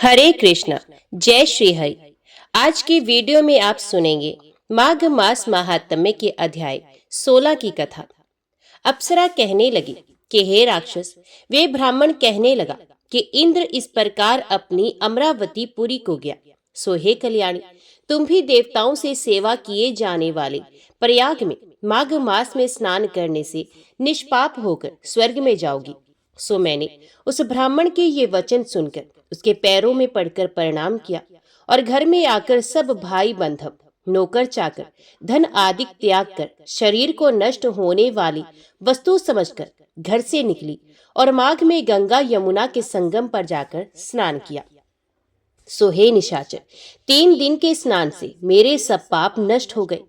हरे कृष्णा। जय श्री हरि। आज की वीडियो में आप सुनेंगे माघ मास महात्म्य के अध्याय 16 की कथा। अप्सरा कहने लगी कि हे राक्षस, वे ब्राह्मण कहने लगा कि इंद्र इस प्रकार अपनी अमरावती पुरी को गया। सो हे कल्याणी, तुम भी देवताओं से सेवा किए जाने वाले प्रयाग में माघ मास में स्नान करने से निष्पाप होकर स्वर्ग में जाओगी। सो मैंने उस ब्राह्मण के ये वचन सुनकर उसके पैरों में पड़कर प्रणाम किया और घर में आकर सब भाई बंधव, नौकर चाकर, धन आदि त्याग कर शरीर को नष्ट होने वाली वस्तु समझकर घर से निकली और माघ में गंगा यमुना के संगम पर जाकर स्नान किया। सो हे निशाचर, 3 दिन के स्नान से मेरे सब पाप नष्ट हो गए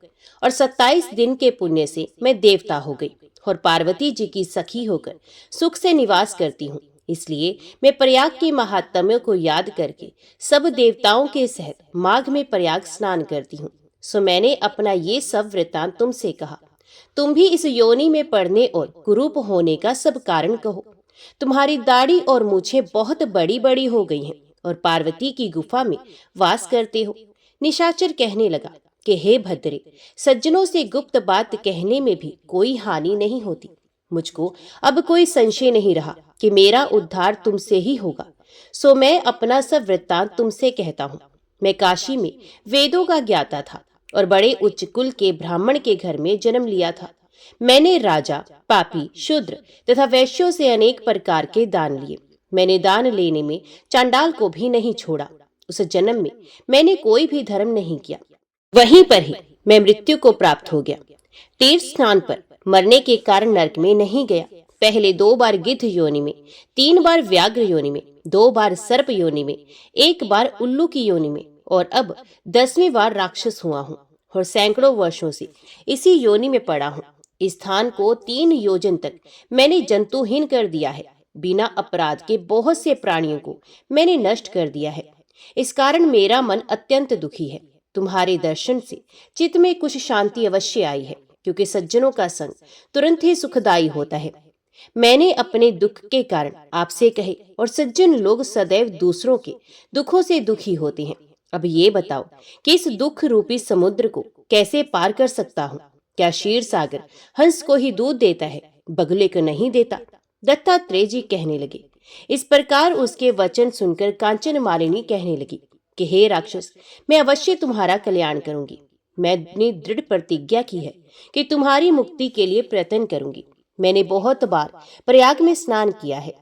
और 27 दिन के पुण्य से मैं देवता हो गई और पार्वती जी की सखी होकर सुख से निवास करती हूँ। इसलिए मैं प्रयाग के महात्म्य को याद करके सब देवताओं के सहित माघ में प्रयाग स्नान करती हूँ। सो मैंने अपना ये सब वृत्तांत तुमसे कहा। तुम भी इस योनि में पड़ने और कुरूप होने का सब कारण कहो। तुम्हारी दाढ़ी और मूछें बहुत बड़ी बड़ी हो गई हैं और पार्वती की गुफा में वास करते हो। निशाचर कहने लगा कि हे भद्रे, सज्जनों से गुप्त बात कहने में भी कोई हानि नहीं होती। मुझको अब कोई संशय नहीं रहा कि मेरा उद्धार तुमसे ही होगा। सो मैं अपना सब वृत्तांत तुमसे कहता हूँ। मैं काशी में वेदों का ज्ञाता था और बड़े उच्च कुल के ब्राह्मण के घर में जन्म लिया था। मैंने राजा, पापी, शूद्र तथा वैश्यों से अनेक प्रकार के दान लिए। मैंने दान लेने में चांडाल को भी नहीं छोड़ा। उस जन्म में मैंने कोई भी धर्म नहीं किया। वहीं पर ही मैं मृत्यु को प्राप्त हो गया। तीर्थ स्नान पर मरने के कारण नरक में नहीं गया। पहले 2 बार गिद्ध योनि में, 3 बार व्याघ्र योनि में, 2 बार सर्प योनि में, 1 बार उल्लू की योनि में और अब 10वीं बार राक्षस हुआ हूँ और सैकड़ों वर्षों से इसी योनि में पड़ा हूँ। इस स्थान को 3 योजन तक मैंने जंतुहीन कर दिया है। बिना अपराध के बहुत से प्राणियों को मैंने नष्ट कर दिया है। इस कारण मेरा मन अत्यंत दुखी है। तुम्हारे दर्शन से चित्त में कुछ शांति अवश्य आई है, क्योंकि सज्जनों का संग तुरंत ही सुखदायी होता है। मैंने अपने दुख के कारण आपसे कहे और सज्जन लोग सदैव दूसरों के दुखों से दुखी होते हैं। अब ये बताओ कि इस दुख रूपी समुद्र को कैसे पार कर सकता हूँ। क्या क्षीर सागर हंस को ही दूध देता है, बगुले को नहीं देता? दत्तात्रेय जी कहने लगे। इस प्रकार उसके वचन सुनकर कांचन मालिनी कहने लगी कि हे राक्षस, मैं अवश्य तुम्हारा कल्याण करूंगी। मैंने दृढ़ प्रतिज्ञा की है कि तुम्हारी मुक्ति के लिए प्रयत्न करूंगी। मैंने बहुत बार प्रयाग में स्नान किया है।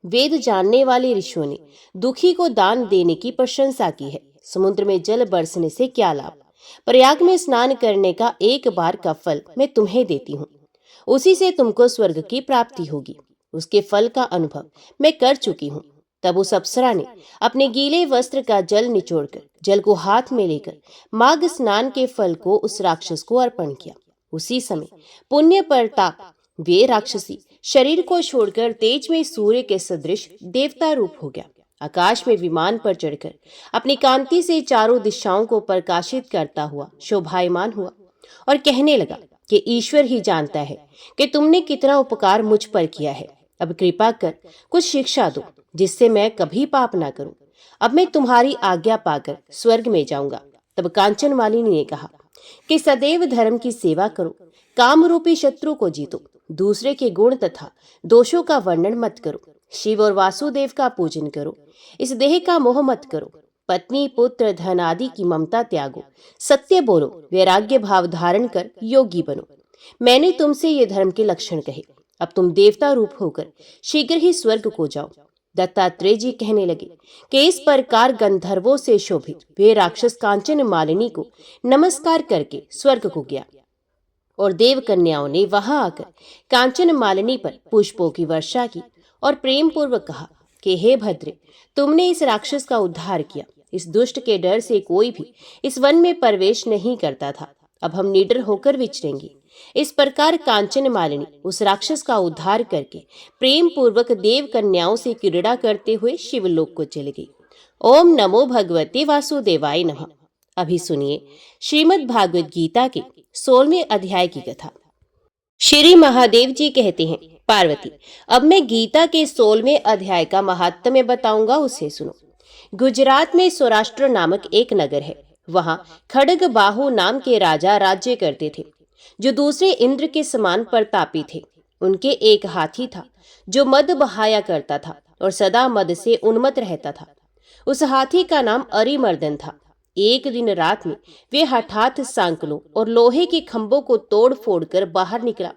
वेद जानने वाले ऋषियों ने दुखी को दान देने की प्रशंसा की है। समुद्र में जल बरसने से क्या लाभ? प्रयाग में स्नान करने का 1 बार का फल मैं तुम्हें देती हूँ। उसी से तुमको स्वर्ग की प्राप्ति होगी। उसके फल का अनुभव मैं कर चुकी हूँ। तब उस अप्सरा ने अपने गीले वस्त्र का जल निचोड़कर जल को हाथ में लेकर माघ स्नान के फल को उस राक्षस को अर्पण किया। उसी समय पुण्य प्रताप वे राक्षसी शरीर को छोड़कर तेज में सूर्य के सदृश देवता रूप हो गया। आकाश में विमान पर चढ़कर अपनी कांति से चारों दिशाओं को प्रकाशित करता हुआ शोभायमान हुआ और कहने लगा कि ईश्वर ही जानता है कि तुमने कितना उपकार मुझ पर किया है। अब कृपा कर कुछ शिक्षा दो, जिससे मैं कभी पाप ना करूं। अब मैं तुम्हारी आज्ञा पाकर स्वर्ग में जाऊंगा। तब कांचन मालिनी ने कहा कि सदैव धर्म की सेवा करो, काम रूपी शत्रु को जीतो, दूसरे के गुण तथा दोषों का वर्णन मत करो, शिव और वासुदेव का पूजन करो, इस देह का मोह मत करो, पत्नी, पुत्र, धन आदि की ममता त्यागो, सत्य बोलो, वैराग्य भाव धारण कर योगी बनो। मैंने तुमसे ये धर्म के लक्षण कहे। अब तुम देवता रूप होकर शीघ्र ही स्वर्ग को जाओ। दत्तात्रेय जी कहने लगे कि इस प्रकार गंधर्वों से शोभित वे राक्षस कांचन मालिनी को नमस्कार करके स्वर्ग को गया और देव कन्याओं ने वहां आकर कांचन मालिनी पर पुष्पों की वर्षा की और प्रेम पूर्वक कहा कि हे भद्रे, तुमने इस राक्षस का उद्धार किया। इस दुष्ट के डर से कोई भी इस वन में प्रवेश नहीं करता था। अब हम निडर होकर विचरेंगे। इस प्रकार कांचन मालिनी उस राक्षस का उद्धार करके प्रेम पूर्वक देव कन्याओं से क्रीड़ा करते हुए शिवलोक को चली गई। ओम नमो भगवते वासुदेवाय नमः। अभी सुनिए श्रीमद् भागवत गीता के 16वें अध्याय की कथा। श्री महादेव जी कहते हैं, पार्वती, अब मैं गीता के 16वें अध्याय का महात्म्य बताऊंगा, उसे सुनो। गुजरात में सौराष्ट्र नामक एक नगर है। वहां खड़गबाहु नाम के राजा राज्य करते थे, जो दूसरे इंद्र के समान प्रतापी थे। उनके एक हाथी था जो मद बहाया करता था और सदा मद से उन्मत्त रहता था। उस हाथी का नाम अरिमर्दन था। एक दिन रात में वे हठात सांकलों और लोहे के खंभों को तोड़ फोड़ कर बाहर निकला।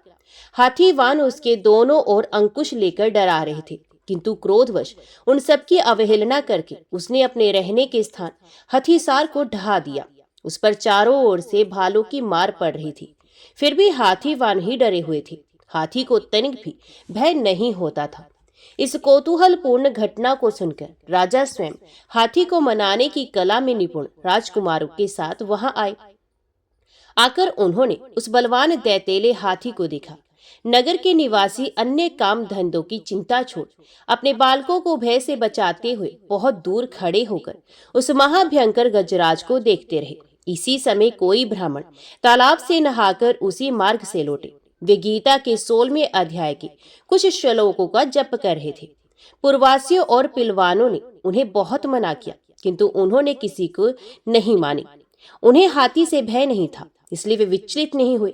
हाथीवान उसके दोनों ओर अंकुश लेकर डरा रहे थे, किंतु क्रोधवश उन सबकी अवहेलना करके उसने अपने रहने के स्थान हथीसार को ढहा दिया। उस पर चारों ओर से भालों की मार पड़ रही थी, फिर भी हाथीवान ही डरे हुए थे। हाथी को तनिक भी भय नहीं होता था। इस कौतूहलपूर्ण घटना को सुनकर राजा स्वयं हाथी को मनाने की कला में निपुण राजकुमारों के साथ वहां आए। आकर उन्होंने उस बलवान दैतेले हाथी को देखा। नगर के निवासी अन्य काम धंधों की चिंता छोड़ अपने बालकों को भय से बचाते हुए बहुत दूर खड़े होकर उस महाभयंकर गजराज को देखते रहे। इसी समय कोई ब्राह्मण तालाब से नहाकर उसी मार्ग से लौटे। वे गीता के 16वें अध्याय के कुछ श्लोकों का जप कर रहे थे। पूर्ववासियों और पिलवानों ने उन्हें बहुत मना किया, किंतु उन्होंने किसी को नहीं मानी। उन्हें हाथी से भय नहीं था, इसलिए वे विचलित नहीं हुए।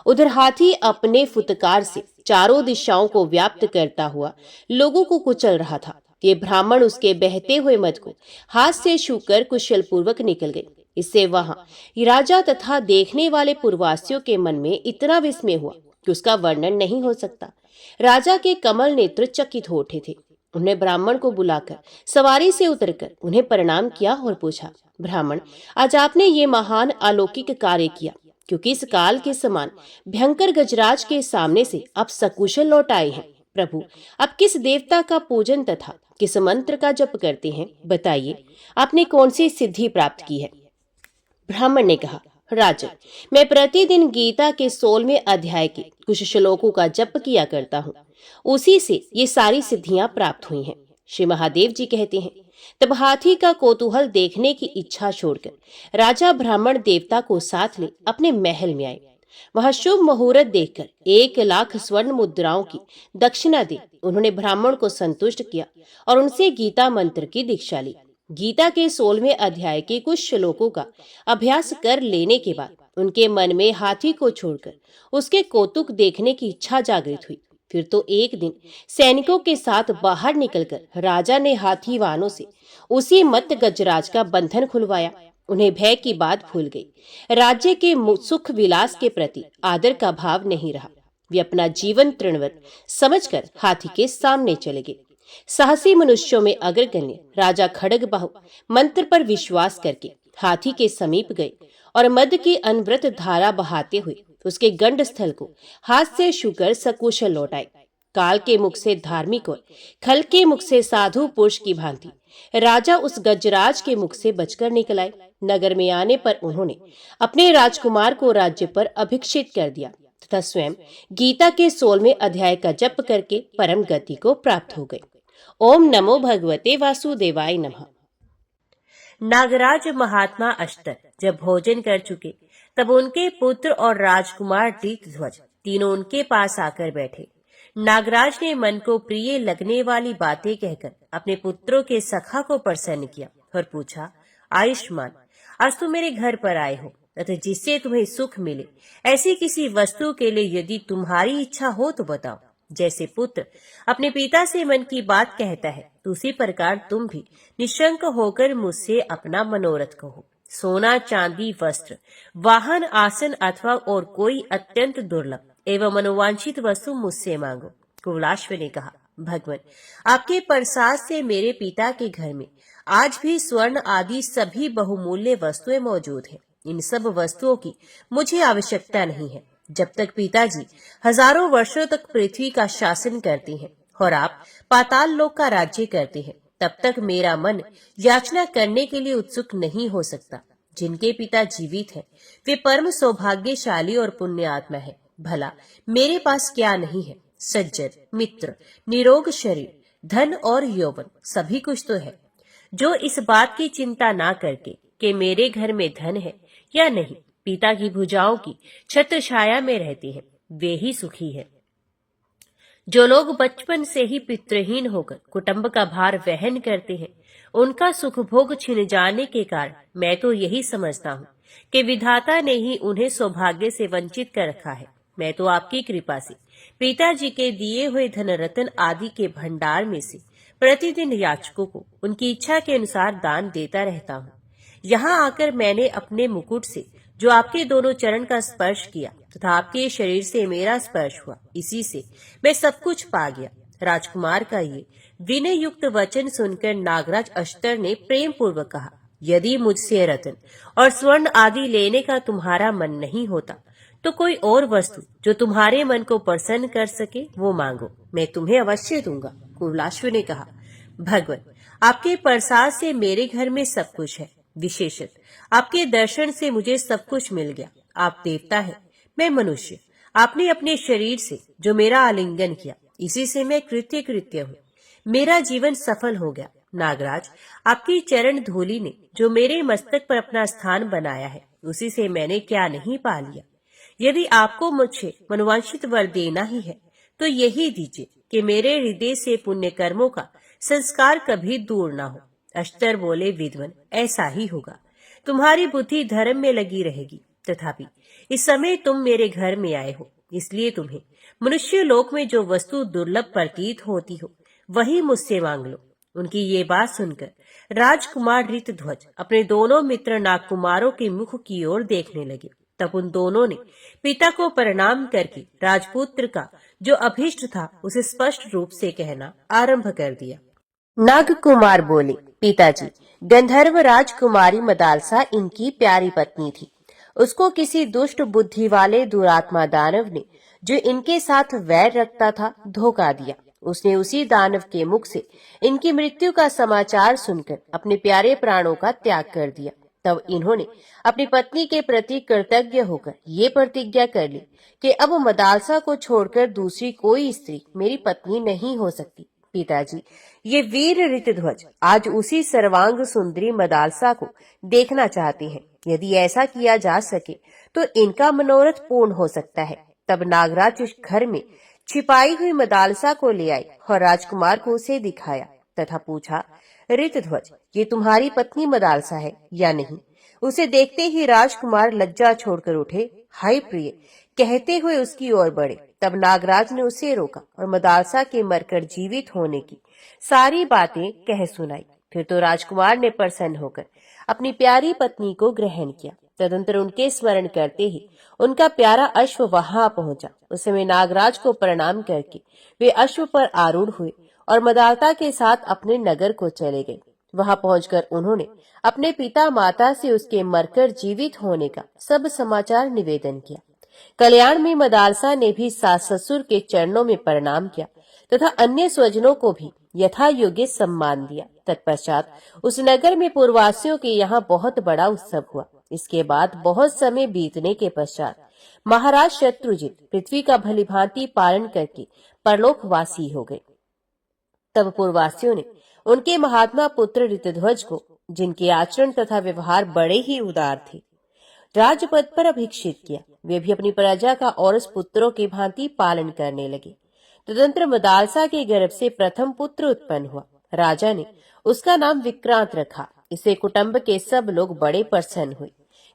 उधर हाथी अपने फुतकार से चारों दिशाओं को व्याप्त करता हुआ लोगों को कुचल रहा था। ये ब्राह्मण उसके बहते हुए मद को हाथ से छूकर कुशल पूर्वक निकल गए। इससे वहां राजा तथा देखने वाले पूर्ववासियों के मन में इतना विस्मय हुआ कि उसका वर्णन नहीं हो सकता। राजा के कमल नेत्र चकित हो उठे थे। उन्हें ब्राह्मण को बुलाकर सवारी से उतरकर उन्हें प्रणाम किया और पूछा, ब्राह्मण, आज आपने ये महान अलौकिक कार्य किया, क्योंकि इस काल के समान भयंकर गजराज के सामने से आप सकुशल लौट आए हैं। प्रभु, आप किस देवता का पूजन तथा किस मंत्र का जप करते हैं? बताइए, आपने कौन सी सिद्धि प्राप्त की है? ब्राह्मण ने कहा, राजन, मैं प्रतिदिन गीता के 16वें अध्याय के कुछ श्लोकों का जप किया करता हूँ। उसी से ये सारी सिद्धियां प्राप्त हुई हैं। श्री महादेव जी कहते हैं, तब हाथी का कौतूहल देखने की इच्छा छोड़कर राजा ब्राह्मण देवता को साथ ले अपने महल में आए। वहां शुभ मुहूर्त देखकर 1,00,000 स्वर्ण मुद्राओं की दक्षिणा दी। उन्होंने ब्राह्मण को संतुष्ट किया और उनसे गीता मंत्र की दीक्षा ली। गीता के 16वें अध्याय के कुछ श्लोकों का अभ्यास कर लेने के बाद उनके मन में हाथी को छोड़कर उसके कौतुक देखने की इच्छा जागृत हुई। फिर तो एक दिन सैनिकों के साथ बाहर निकलकर राजा ने हाथीवानों से उसी मत गजराज का बंधन खुलवाया। उन्हें भय की बात भूल गई। राज्य के सुख विलास के प्रति आदर का भाव नहीं रहा। वे अपना जीवन तृणवत समझकर हाथी के सामने चले गए। साहसी मनुष्यों में अग्रगण्य राजा खड़गबाहु मंत्र पर विश्वास करके हाथी के समीप गए और मद की अनवरत धारा बहाते हुए उसके गंड स्थल को हाथ से छूकर सकुशल लौट आए। काल के मुख से धार्मिक और खल के मुख से साधु पुरुष की भांति राजा उस गजराज के मुख से बचकर निकल आए। नगर में आने पर उन्होंने अपने राजकुमार को राज्य पर अभिषिक्त कर दिया तथा स्वयं गीता के 16वें अध्याय का जप करके परम गति को प्राप्त हो गए। ओम नमो भगवते वासुदेवाय नमः। नागराज महात्मा अष्टर जब भोजन कर चुके, तब उनके पुत्र और राजकुमार दीप्तध्वज तीनों उनके पास आकर बैठे। नागराज ने मन को प्रिय लगने वाली बातें कहकर अपने पुत्रों के सखा को प्रसन्न किया और पूछा, आयुष्मान, आज तुम मेरे घर पर आए हो तथा जिससे तुम्हें सुख मिले ऐसी किसी वस्तु के लिए यदि तुम्हारी इच्छा हो तो बताओ। जैसे पुत्र अपने पिता से मन की बात कहता है, तो उसी प्रकार तुम भी निशंक होकर मुझसे अपना मनोरथ कहो। सोना, चांदी, वस्त्र, वाहन, आसन अथवा और कोई अत्यंत दुर्लभ एवं मनोवांछित वस्तु मुझसे मांगो। कुवलाश्व ने कहा, भगवान, आपके प्रसाद से मेरे पिता के घर में आज भी स्वर्ण आदि सभी बहुमूल्य वस्तुएं मौजूद हैं। इन सब वस्तुओं की मुझे आवश्यकता नहीं है। जब तक पिताजी हजारों वर्षों तक पृथ्वी का शासन करते हैं और आप पाताल लोक का राज्य करते हैं, तब तक मेरा मन याचना करने के लिए उत्सुक नहीं हो सकता। जिनके पिता जीवित हैं, वे परम सौभाग्यशाली और पुण्य आत्मा है। भला मेरे पास क्या नहीं है? सज्जन, मित्र, निरोग शरीर, धन और यौवन, सभी कुछ तो है। जो इस बात की चिंता ना करके कि मेरे घर में धन है या नहीं, पिता की भुजाओं की छत्र छाया में रहते हैं, वे ही सुखी है। जो लोग बचपन से ही पितृहीन होकर कुटुंब का भार वहन करते हैं, उनका सुख भोग छिन जाने के कारण मैं तो यही समझता हूँ कि विधाता ने ही उन्हें सौभाग्य से वंचित कर रखा है। मैं तो आपकी कृपा से पिताजी के दिए हुए धन रत्न आदि के भंडार में से प्रतिदिन याचकों को उनकी इच्छा के अनुसार दान देता रहता हूँ। यहाँ आकर मैंने अपने मुकुट से जो आपके दोनों चरण का स्पर्श किया तथा आपके शरीर से मेरा स्पर्श हुआ, इसी से मैं सब कुछ पा गया। राजकुमार का ये विनय युक्त वचन सुनकर नागराज अश्तर ने प्रेम पूर्वक कहा, यदि मुझसे रत्न और स्वर्ण आदि लेने का तुम्हारा मन नहीं होता तो कोई और वस्तु जो तुम्हारे मन को प्रसन्न कर सके वो मांगो, मैं तुम्हें अवश्य दूंगा। कुलाश्व ने कहा, भगवान, आपके प्रसाद से मेरे घर में सब कुछ है। विशेषतः आपके दर्शन से मुझे सब कुछ मिल गया। आप देवता है, मैं मनुष्य। आपने अपने शरीर से जो मेरा आलिंगन किया, इसी से मैं कृत्य हूँ। मेरा जीवन सफल हो गया। नागराज, आपकी चरण धूलि ने जो मेरे मस्तक पर अपना स्थान बनाया है, उसी से मैंने क्या नहीं पा लिया। यदि आपको मुझे मनवांछित वर देना ही है तो यही दीजिए कि मेरे हृदय से पुण्य कर्मों का संस्कार कभी दूर ना हो। अश्तर बोले, विद्वान, ऐसा ही होगा। तुम्हारी बुद्धि धर्म में लगी रहेगी। तथापि इस समय तुम मेरे घर में आए हो, इसलिए तुम्हें मनुष्य लोक में जो वस्तु दुर्लभ प्रतीत होती हो वही मुझसे मांग लो। उनकी ये बात सुनकर राजकुमार ऋतध्वज अपने दोनों मित्र नागकुमारों के मुख की ओर देखने लगे। तब उन दोनों ने पिता को प्रणाम करके राजपुत्र का जो अभीष्ट था उसे स्पष्ट रूप से कहना आरंभ कर दिया। नागकुमार बोले, पिताजी, गंधर्व राजकुमारी मदालसा इनकी प्यारी पत्नी थी। उसको किसी दुष्ट बुद्धि वाले दुरात्मा दानव ने, जो इनके साथ वैर रखता था, धोखा दिया। उसने उसी दानव के मुख से इनकी मृत्यु का समाचार सुनकर अपने प्यारे प्राणों का त्याग कर दिया। तब इन्होंने अपनी पत्नी के प्रति कृतज्ञ होकर ये प्रतिज्ञा कर ली कि अब मदालसा को छोड़कर दूसरी कोई स्त्री मेरी पत्नी नहीं हो सकती। पिताजी, ये वीर ऋतध्वज आज उसी सर्वांग सुंदरी मदालसा को देखना चाहते हैं। यदि ऐसा किया जा सके तो इनका मनोरथ पूर्ण हो सकता है। तब नागराज उस घर में छिपाई हुई मदालसा को ले आए और राजकुमार को उसे दिखाया तथा पूछा, ऋतध्वज, ये तुम्हारी पत्नी मदालसा है या नहीं? उसे देखते ही राजकुमार लज्जा छोड़कर उठे, हाय प्रिय, कहते हुए उसकी ओर बढ़े। तब नागराज ने उसे रोका और मदालसा के मरकर जीवित होने की सारी बातें कह सुनाई। फिर तो राजकुमार ने प्रसन्न होकर अपनी प्यारी पत्नी को ग्रहण किया। तदंतर उनके स्मरण करते ही उनका प्यारा अश्व वहां पहुंचा। उस समय नागराज को प्रणाम करके वे अश्व पर आरूढ़ हुए और मदालसा के साथ अपने नगर को चले गए। वहां पहुंचकर उन्होंने अपने पिता माता से उसके मरकर जीवित होने का सब समाचार निवेदन किया। कल्याण में मदालसा ने भी सास ससुर के चरणों में प्रणाम किया तथा अन्य स्वजनों को भी यथा योग्य सम्मान दिया। तत्पश्चात उस नगर में पूर्ववासियों के यहाँ बहुत बड़ा उत्सव हुआ। इसके बाद बहुत समय बीतने के पश्चात महाराज शत्रुजित पृथ्वी का भलीभांति पालन करके परलोकवासी हो गए। तब पूर्ववासियों ने उनके महात्मा पुत्र ऋतध्वज को, जिनके आचरण तथा व्यवहार बड़े ही उदार थे, राजपद पर अभिषिक्त किया। वे भी अपनी प्रजा का औरस पुत्रों की भांति पालन करने लगे। तदंतर मदालसा के गर्भ से प्रथम पुत्र उत्पन्न हुआ। राजा ने उसका नाम विक्रांत रखा। इसे कुटुंब के सब लोग बड़े प्रसन्न हुए,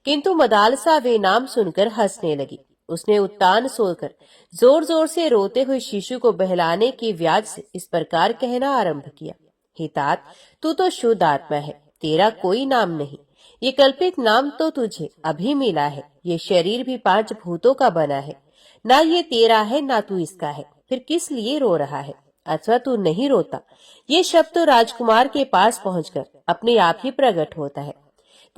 किंतु मदालसा वे नाम सुनकर हंसने लगी। उसने उत्तान सोकर जोर जोर से रोते हुए शिशु को बहलाने की व्याज से इस प्रकार कहना आरंभ किया, हे तात, तू तो शुद्ध आत्मा है, तेरा कोई नाम नहीं। ये कल्पित नाम तो तुझे अभी मिला है। ये शरीर भी 5 भूतों का बना है, ना ये तेरा है ना तू इसका है। फिर किस लिए रो रहा है? अथवा तू नहीं रोता? ये शब्द तो राजकुमार के पास पहुंचकर अपने आप ही प्रकट होता है।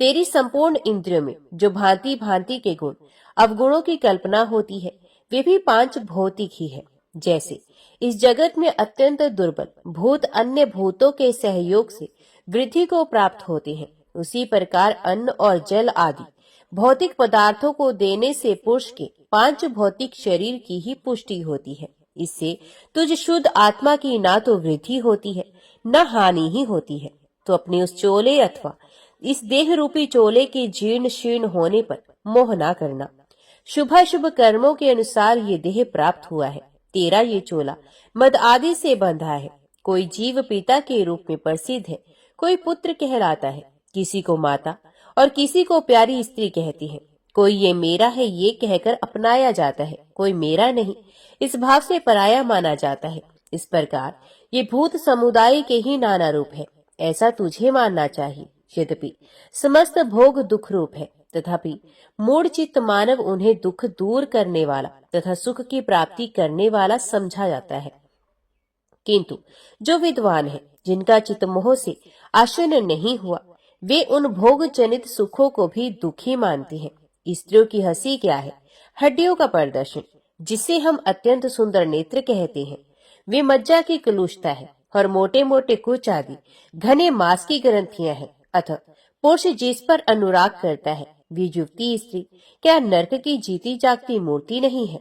तेरी संपूर्ण इंद्रियों में जो भांति भांति के गुण अवगुणों की कल्पना होती है, वे भी 5 भौतिक ही है। जैसे इस जगत में अत्यंत दुर्बल भूत अन्य भूतों के सहयोग से वृद्धि को प्राप्त होते हैं, उसी प्रकार अन्न और जल आदि भौतिक पदार्थों को देने से पुरुष के 5 भौतिक शरीर की ही पुष्टि होती है। इससे तुझ शुद्ध आत्मा की ना तो वृद्धि होती है न हानि ही होती है। तो अपने उस चोले अथवा इस देह रूपी चोले के जीर्ण शीर्ण होने पर मोह ना करना। शुभाशुभ कर्मों के अनुसार ये देह प्राप्त हुआ है। तेरा ये चोला मद आदि से बंधा है। कोई जीव पिता के रूप में प्रसिद्ध है, कोई पुत्र कहलाता है, किसी को माता और किसी को प्यारी स्त्री कहती है। कोई ये मेरा है ये कहकर अपनाया जाता है, कोई मेरा नहीं इस भाव से पराया माना जाता है। इस प्रकार ये भूत समुदाय के ही नाना रूप है, ऐसा तुझे मानना चाहिए। यद्यपि समस्त भोग दुख रूप है, तथापि मूढ़ चित्त मानव उन्हें दुख दूर करने वाला तथा सुख की प्राप्ति करने वाला समझा जाता है। किंतु जो विद्वान है, जिनका चित्त मोह से आशन्न नहीं हुआ, वे उन भोग जनित सुखों को भी दुखी मानते हैं। स्त्रियों की हंसी क्या है, हड्डियों का प्रदर्शन, जिसे हम अत्यंत सुंदर नेत्र कहते हैं। वे मज्जा की कलुषता है और मोटे मोटे कुच आदि घने मांस की ग्रंथियां हैं। अतः पुरुष जिस पर अनुराग करता है, वे युवती स्त्री क्या नरक की जीती जागती मूर्ति नहीं है।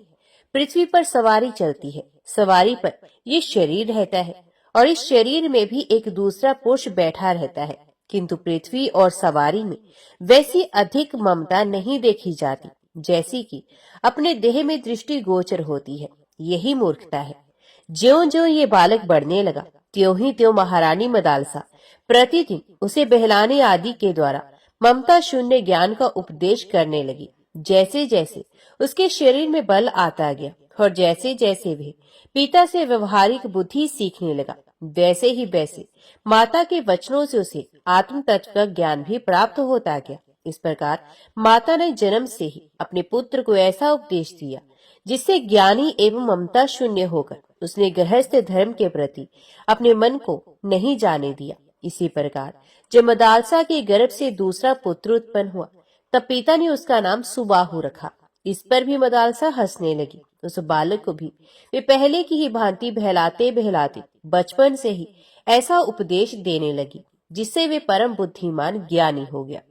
पृथ्वी पर सवारी चलती है, सवारी पर ये शरीर रहता है और इस शरीर में भी एक दूसरा पुरुष बैठा रहता है, किंतु पृथ्वी और सवारी में वैसी अधिक ममता नहीं देखी जाती जैसी कि अपने देह में दृष्टि गोचर होती है। यही मूर्खता है। ज्यों-ज्यों ये बालक बढ़ने लगा, त्यों ही त्यों महारानी मदालसा प्रतिदिन उसे बहलाने आदि के द्वारा ममता शून्य ज्ञान का उपदेश करने लगी। जैसे जैसे उसके शरीर में बल आता गया और जैसे जैसे वे पिता से व्यवहारिक बुद्धि सीखने लगा, वैसे ही वैसे माता के वचनों से उसे आत्म तत्व का ज्ञान भी प्राप्त होता गया। इस प्रकार माता ने जन्म से ही अपने पुत्र को ऐसा उपदेश दिया जिससे ज्ञानी एवं ममता शून्य होकर उसने गृहस्थ धर्म के प्रति अपने मन को नहीं जाने दिया। इसी प्रकार जब मदालसा के गर्भ से दूसरा पुत्र उत्पन्न हुआ, तब पिता ने उसका नाम सुबाहु रखा। इस पर भी मदालसा हंसने लगी। उस बालक को भी वे पहले की ही भांति बहलाते बहलाते बचपन से ही ऐसा उपदेश देने लगी जिससे वे परम बुद्धिमान ज्ञानी हो गया।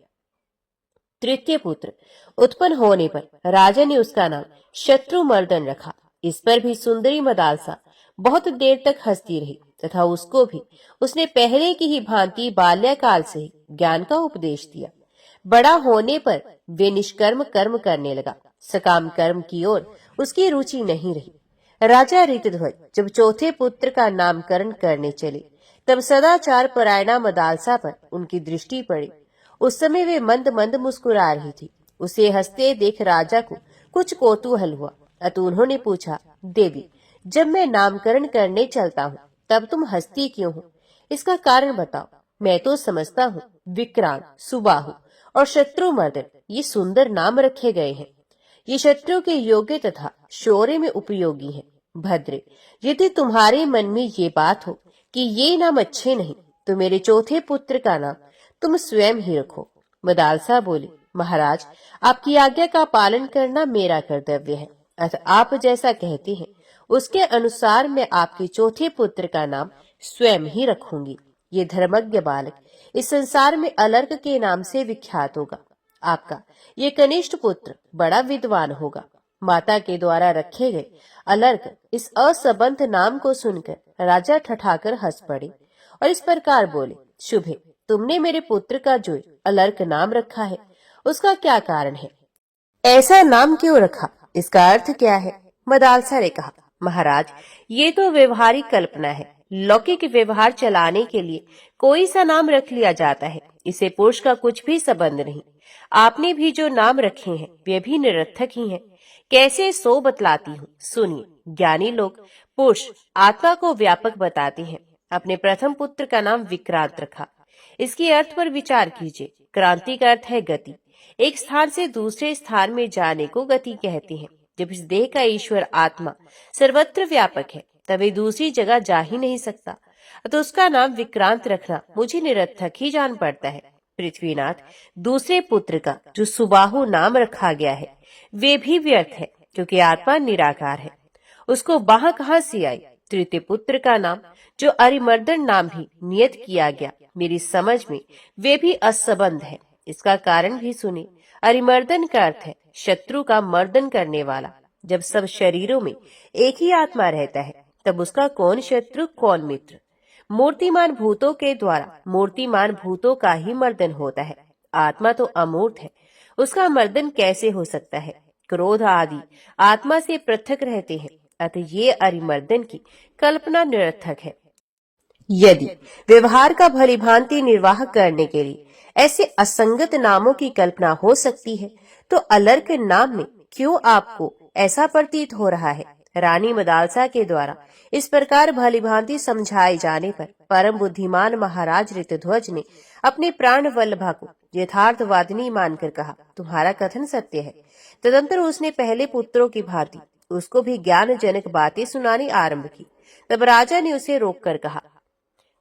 तृतीय पुत्र उत्पन्न होने पर राजा ने उसका नाम शत्रुमर्दन रखा। इस पर भी सुंदरी मदालसा बहुत देर तक हंसती रही तथा उसको भी उसने पहले की ही भांति बाल्यकाल से ही ज्ञान का उपदेश दिया। बड़ा होने पर वे निष्कर्म कर्म करने लगा, सकाम कर्म की ओर उसकी रुचि नहीं रही। राजा ऋतध्वज जब चौथे पुत्र का नामकरण करने चले, तब सदाचार परायणा मदालसा पर उनकी दृष्टि पड़ी। उस समय वे मंद मंद मुस्कुरा रही थी। उसे हंसते देख राजा को कुछ कौतूहल हुआ, अतः उन्होंने पूछा, देवी, जब मैं नामकरण करने चलता हूँ तब तुम हंसती क्यों हो? इसका कारण बताओ। मैं तो समझता हूँ विक्रांत, सुबाहु और शत्रुमर्दन ये सुंदर नाम रखे गए हैं। ये शत्रु के योग्य तथा शौर्य में उपयोगी हैं। भद्रे, यदि तुम्हारे मन में ये बात हो कि ये नाम अच्छे नहीं, तो मेरे चौथे पुत्र का नाम तुम स्वयं ही रखो। मदालसा बोली, महाराज, आपकी आज्ञा का पालन करना मेरा कर्तव्य है, अतः आप जैसा कहते हैं उसके अनुसार मैं आपके चौथे पुत्र का नाम स्वयं ही रखूंगी। ये धर्मज्ञ बालक इस संसार में अलर्क के नाम से विख्यात होगा। आपका ये कनिष्ठ पुत्र बड़ा विद्वान होगा। माता के द्वारा रखे गए अलर्क इस असंबद्ध नाम को सुनकर राजा ठठाकर हंस पड़े और इस प्रकार बोले, शुभे, तुमने मेरे पुत्र का जो अलर्क नाम रखा है उसका क्या कारण है? ऐसा नाम क्यों रखा? इसका अर्थ क्या है? मदालसा ने कहा, महाराज, ये तो व्यवहारिक कल्पना है। लौकिक व्यवहार चलाने के लिए कोई सा नाम रख लिया जाता है, इसे पुरुष का कुछ भी संबंध नहीं। आपने भी जो नाम रखे हैं वे भी निरर्थक ही हैं। कैसे सो बतलाती हूँ, सुनिए। ज्ञानी लोग पुरुष आत्मा को व्यापक बताते हैं। अपने प्रथम पुत्र का नाम विक्रांत रखा। इसके अर्थ पर विचार कीजिए। क्रांति का अर्थ है गति। एक स्थान से दूसरे स्थान में जाने को गति कहते हैं। जब इस देह का ईश्वर आत्मा सर्वत्र व्यापक है, तभी दूसरी जगह जा ही नहीं सकता, तो उसका नाम विक्रांत रखना मुझे निरर्थक ही जान पड़ता है। पृथ्वीनाथ, दूसरे पुत्र का जो सुबाहु नाम रखा गया है वे भी व्यर्थ है, क्योंकि आत्मा निराकार है। उसको बाह कहाँ से आई? तृतीय पुत्र का नाम जो अरिमर्दन नाम भी नियत किया गया, मेरी समझ में वे भी असंबद्ध है। इसका कारण भी सुने। अरिमर्दन का अर्थ है शत्रु का मर्दन करने वाला। जब सब शरीरों में एक ही आत्मा रहता है, तब उसका कौन शत्रु कौन मित्र? मूर्तिमान भूतों के द्वारा मूर्तिमान भूतों का ही मर्दन होता है। आत्मा तो अमूर्त है, उसका मर्दन कैसे हो सकता है? क्रोध आदि आत्मा से पृथक रहते हैं, अतः ये अरिमर्दन की कल्पना निरर्थक है। यदि व्यवहार का भलीभांति निर्वाह करने के लिए ऐसे असंगत नामों की कल्पना हो सकती है, तो अलर्क नाम में क्यों आपको ऐसा प्रतीत हो रहा है? रानी मदालसा के द्वारा इस प्रकार भलीभांति समझाए जाने पर परम बुद्धिमान महाराज ऋतध्वज ने अपने प्राण वल्लभा को यथार्थवादिनी मानकर कहा, तुम्हारा कथन सत्य है। तदंतर उसने पहले पुत्रों की भांति उसको भी ज्ञानजनक बातें सुनानी आरंभ की। तब राजा ने उसे रोककर कहा।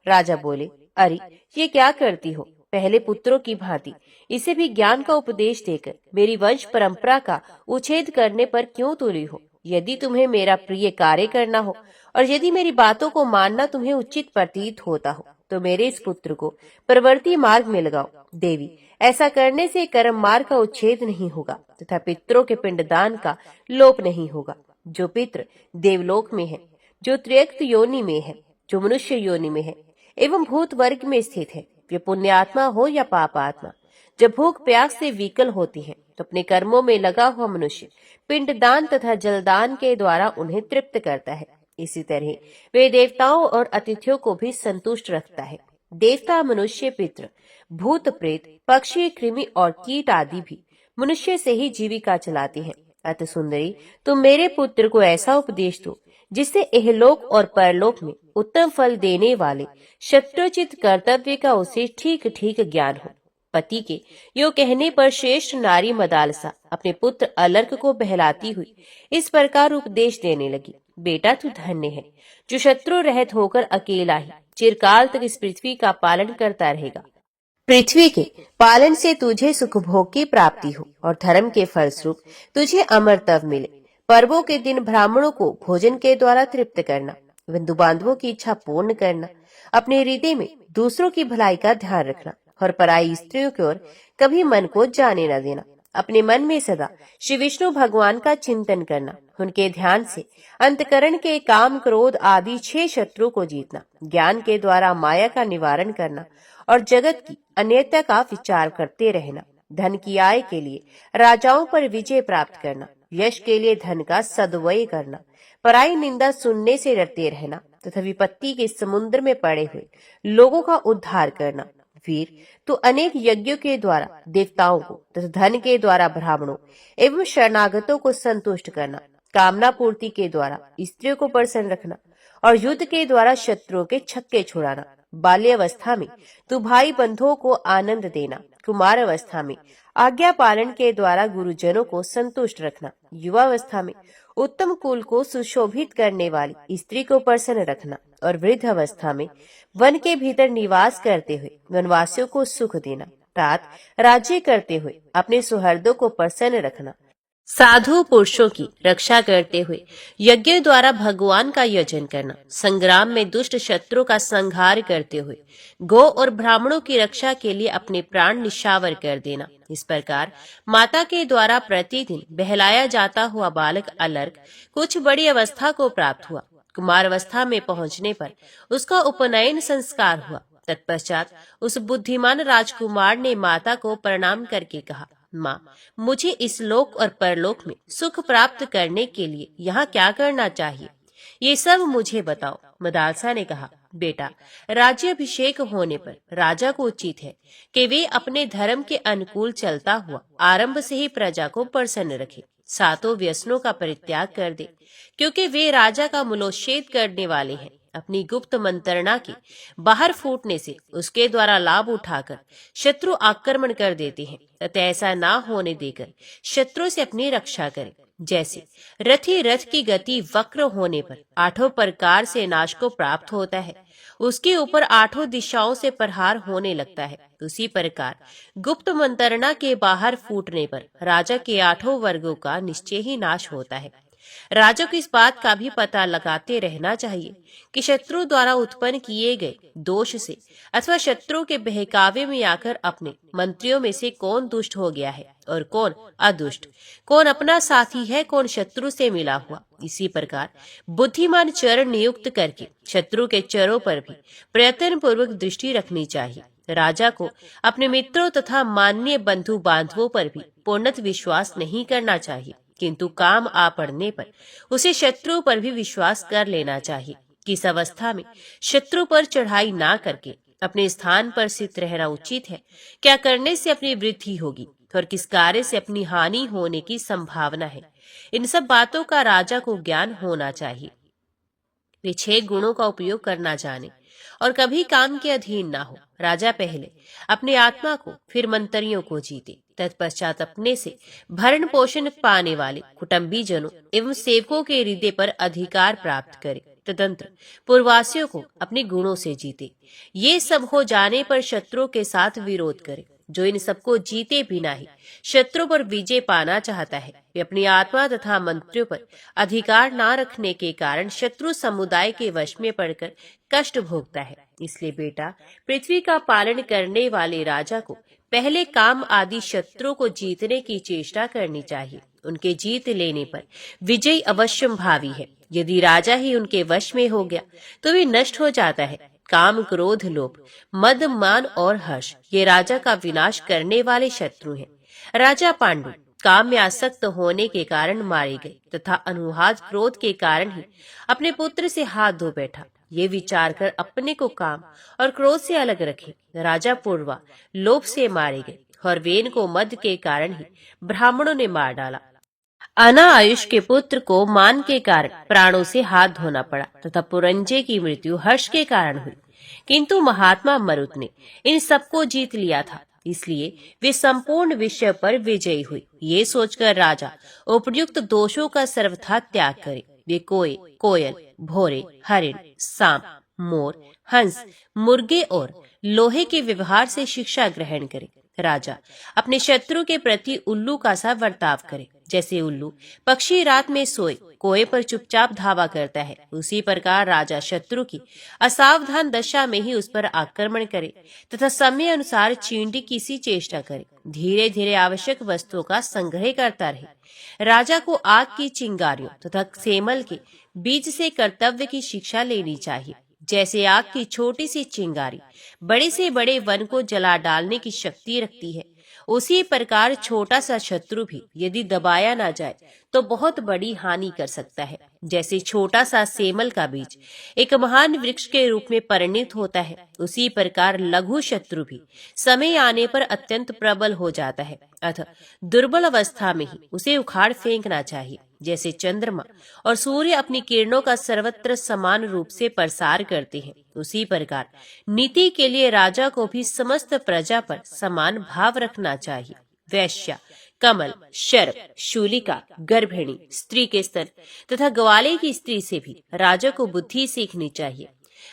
राजा बोले, अरे ये क्या करती हो? पहले पुत्रों की भांति इसे भी ज्ञान का उपदेश देकर मेरी वंश परंपरा का उच्छेद करने पर क्यों तुली हो? यदि तुम्हें मेरा प्रिय कार्य करना हो और यदि मेरी बातों को मानना तुम्हें उचित प्रतीत होता हो, तो मेरे इस पुत्र को प्रवृत्ति मार्ग में लगाओ। देवी, ऐसा करने से कर्म मार्ग का उच्छेद नहीं होगा तथा पितरों के पिंडदान का लोप नहीं होगा। जो पितृ देवलोक में है, जो त्रियक्त योनि में है, जो मनुष्य योनि में है एवं भूत वर्ग में स्थित है, वे पुण्यात्मा हो या पापात्मा, जब भूख प्यास से विकल होती है तो अपने कर्मों में लगा हुआ मनुष्य पिंडदान तथा जलदान के द्वारा उन्हें तृप्त करता है। इसी तरह वे देवताओं और अतिथियों को भी संतुष्ट रखता है। देवता, मनुष्य, पितृ, भूत, प्रेत, पक्षी, कृमि और कीट आदि भी मनुष्य से ही जीविका चलाते हैं। अतः सुंदरी, तुम मेरे पुत्र को ऐसा उपदेश दो जिससे इहलोक और परलोक में उत्तम फल देने वाले शत्रुचित कर्तव्य का उसे ठीक ठीक ज्ञान हो। पति के यो कहने पर श्रेष्ठ नारी मदालसा अपने पुत्र अलर्क को बहलाती हुई इस प्रकार उपदेश देने लगी। बेटा, तू धन्य है जो शत्रु रहित होकर अकेला ही चिरकाल तक इस पृथ्वी का पालन करता रहेगा। पृथ्वी के पालन से तुझे सुख भोग की प्राप्ति हो और धर्म के फलस्वरूप तुझे अमरत्व मिले। पर्वों के दिन ब्राह्मणों को भोजन के द्वारा तृप्त करना, बंधु बांधवों की इच्छा पूर्ण करना, अपने हृदय में दूसरों की भलाई का ध्यान रखना और पराई स्त्रियों की ओर कभी मन को जाने न देना। अपने मन में सदा श्री विष्णु भगवान का चिंतन करना, उनके ध्यान से अंतकरण के काम, क्रोध आदि 6 शत्रु को जीतना, ज्ञान के द्वारा माया का निवारण करना और जगत की अन्यता का विचार करते रहना, धन की आय के लिए राजाओं पर विजय प्राप्त करना, यश के लिए धन का सद्व्यय करना, पराई निंदा सुनने से डरते रहना तथा विपत्ति के समुद्र में पड़े हुए लोगों का उद्धार करना। वीर, तो अनेक यज्ञों के द्वारा देवताओं को तथा धन के द्वारा ब्राह्मणों एवं शरणागतों को संतुष्ट करना, कामना पूर्ति के द्वारा स्त्रियों को प्रसन्न रखना और युद्ध के द्वारा शत्रुओं के छक्के छुड़ाना। बाल्यावस्था में तू भाई बंधुओं को आनंद देना, कुमार अवस्था में आज्ञा पालन के द्वारा गुरुजनों को संतुष्ट रखना, युवावस्था में उत्तम कुल को सुशोभित करने वाली स्त्री को प्रसन्न रखना और वृद्ध अवस्था में वन के भीतर निवास करते हुए वनवासियों को सुख देना, तात राज्य करते हुए अपने सुहृदों को प्रसन्न रखना, साधु पुरुषों की रक्षा करते हुए यज्ञ द्वारा भगवान का यजन करना, संग्राम में दुष्ट शत्रु का संहार करते हुए गौ और ब्राह्मणों की रक्षा के लिए अपने प्राण निशावर कर देना। इस प्रकार माता के द्वारा प्रतिदिन बहलाया जाता हुआ बालक अलर्क कुछ बड़ी अवस्था को प्राप्त हुआ। कुमार अवस्था में पहुंचने पर उसका उपनयन संस्कार हुआ। तत्पश्चात उस बुद्धिमान राजकुमार ने माता को प्रणाम करके कहा, माँ, मुझे इस लोक और परलोक में सुख प्राप्त करने के लिए यहाँ क्या करना चाहिए, ये सब मुझे बताओ। मदालसा ने कहा, बेटा, राज्याभिषेक होने पर राजा को उचित है कि वे अपने धर्म के अनुकूल चलता हुआ आरंभ से ही प्रजा को प्रसन्न रखे, सातों व्यसनों का परित्याग कर दे, क्योंकि वे राजा का मूलोच्छेद करने वाले हैं। अपनी गुप्त मंत्रणा के बाहर फूटने से उसके द्वारा लाभ उठाकर शत्रु आक्रमण कर देते हैं, तथा ऐसा ना होने देकर शत्रु से अपनी रक्षा करें। जैसे रथी रथ की गति वक्र होने पर 8 प्रकार से नाश को प्राप्त होता है, उसके ऊपर 8 दिशाओं से प्रहार होने लगता है, उसी प्रकार गुप्त मंत्रणा के बाहर फूटने पर राजा के 8 वर्गों का निश्चय ही नाश होता है। राजा को इस बात का भी पता लगाते रहना चाहिए कि शत्रु द्वारा उत्पन्न किए गए दोष से अथवा शत्रु के बहकावे में आकर अपने मंत्रियों में से कौन दुष्ट हो गया है और कौन अदुष्ट, कौन अपना साथी है, कौन शत्रु से मिला हुआ। इसी प्रकार बुद्धिमान चरण नियुक्त करके शत्रु के चरों पर भी प्रयत्न पूर्वक दृष्टि रखनी चाहिए। राजा को अपने मित्रों तथा माननीय बंधु बांधवों पर भी पूर्णत विश्वास नहीं करना चाहिए, किंतु काम आ पड़ने पर उसे शत्रु पर भी विश्वास कर लेना चाहिए। किस अवस्था में शत्रु पर चढ़ाई ना करके अपने स्थान पर स्थित रहना उचित है, क्या करने से अपनी वृद्धि होगी और किस कार्य से अपनी हानि होने की संभावना है, इन सब बातों का राजा को ज्ञान होना चाहिए। वे 6 गुणों का उपयोग करना जाने और कभी काम के अधीन ना हो। राजा पहले अपने आत्मा को, फिर मंत्रियों को जीते, तत्पश्चात अपने से भरण पोषण पाने वाले कुटुंबी जनों एवं सेवकों के हृदय पर अधिकार प्राप्त करे। तदंतर पूर्ववासियों को अपने गुणों से जीते। ये सब हो जाने पर शत्रुओं के साथ विरोध करे। जो इन सबको जीते बिना ही शत्रु पर विजय पाना चाहता है, वे अपनी आत्मा तथा मंत्रियों पर अधिकार न रखने के कारण शत्रु समुदाय के वश में पड़कर कष्ट भोगता है। इसलिए बेटा, पृथ्वी का पालन करने वाले राजा को पहले काम आदि शत्रुओं को जीतने की चेष्टा करनी चाहिए। उनके जीत लेने पर विजय अवश्यंभावी है। यदि राजा ही उनके वश में हो गया तो वे नष्ट हो जाता है। काम, क्रोध, लोभ, मद, मान और हर्ष ये राजा का विनाश करने वाले शत्रु हैं। राजा पांडु काम में आसक्त होने के कारण मारे गए तथा अनुहाद क्रोध के कारण ही अपने पुत्र से हाथ धो बैठा। ये विचार कर अपने को काम और क्रोध से अलग रखे। राजा पूर्वा लोभ से मारे गए और वेन को मद के कारण ही ब्राह्मणों ने मार डाला। अना आयुष के पुत्र को मान के कारण प्राणों से हाथ धोना पड़ा तथा पुरंजे की मृत्यु हर्ष के कारण हुई। किंतु महात्मा मरुत ने इन सबको जीत लिया था, इसलिए वे संपूर्ण विषय पर विजयी हुई। ये सोचकर राजा उपयुक्त दोषों का सर्वथा त्याग करे। वे कोए, कोयल, भोरे, हरिण, सांप, मोर, हंस, मुर्गे और लोहे के व्यवहार से शिक्षा ग्रहण करे। राजा अपने शत्रु के प्रति उल्लू का सा बर्ताव करे। जैसे उल्लू पक्षी रात में सोए कोए पर चुपचाप धावा करता है, उसी प्रकार राजा शत्रु की असावधान दशा में ही उस पर आक्रमण करे तथा समय अनुसार चींटी की सी चेष्टा करे। धीरे धीरे आवश्यक वस्तुओं का संग्रह करता रहे। राजा को आग की चिंगारियों तथा सेमल के बीज से कर्तव्य की शिक्षा लेनी चाहिए। जैसे आग की छोटी सी चिंगारी बड़े से बड़े वन को जला डालने की शक्ति रखती है, उसी प्रकार छोटा सा शत्रु भी यदि दबाया ना जाए तो बहुत बड़ी हानि कर सकता है। जैसे छोटा सा सेमल का बीज एक महान वृक्ष के रूप में परिणित होता है, उसी प्रकार लघु शत्रु भी समय आने पर अत्यंत प्रबल हो जाता है। अतः दुर्बल अवस्था में ही उसे उखाड़ फेंकना चाहिए। जैसे चंद्रमा और सूर्य अपनी किरणों का सर्वत्र समान रूप से प्रसार करते हैं, उसी प्रकार नीति के लिए राजा को भी समस्त प्रजा पर समान भाव रखना चाहिए। वैश्या, कमल, शर्प, शूलिका, गर्भिणी स्त्री के स्तन तथा ग्वाले की स्त्री से भी राजा को बुद्धि सीखनी चाहिए।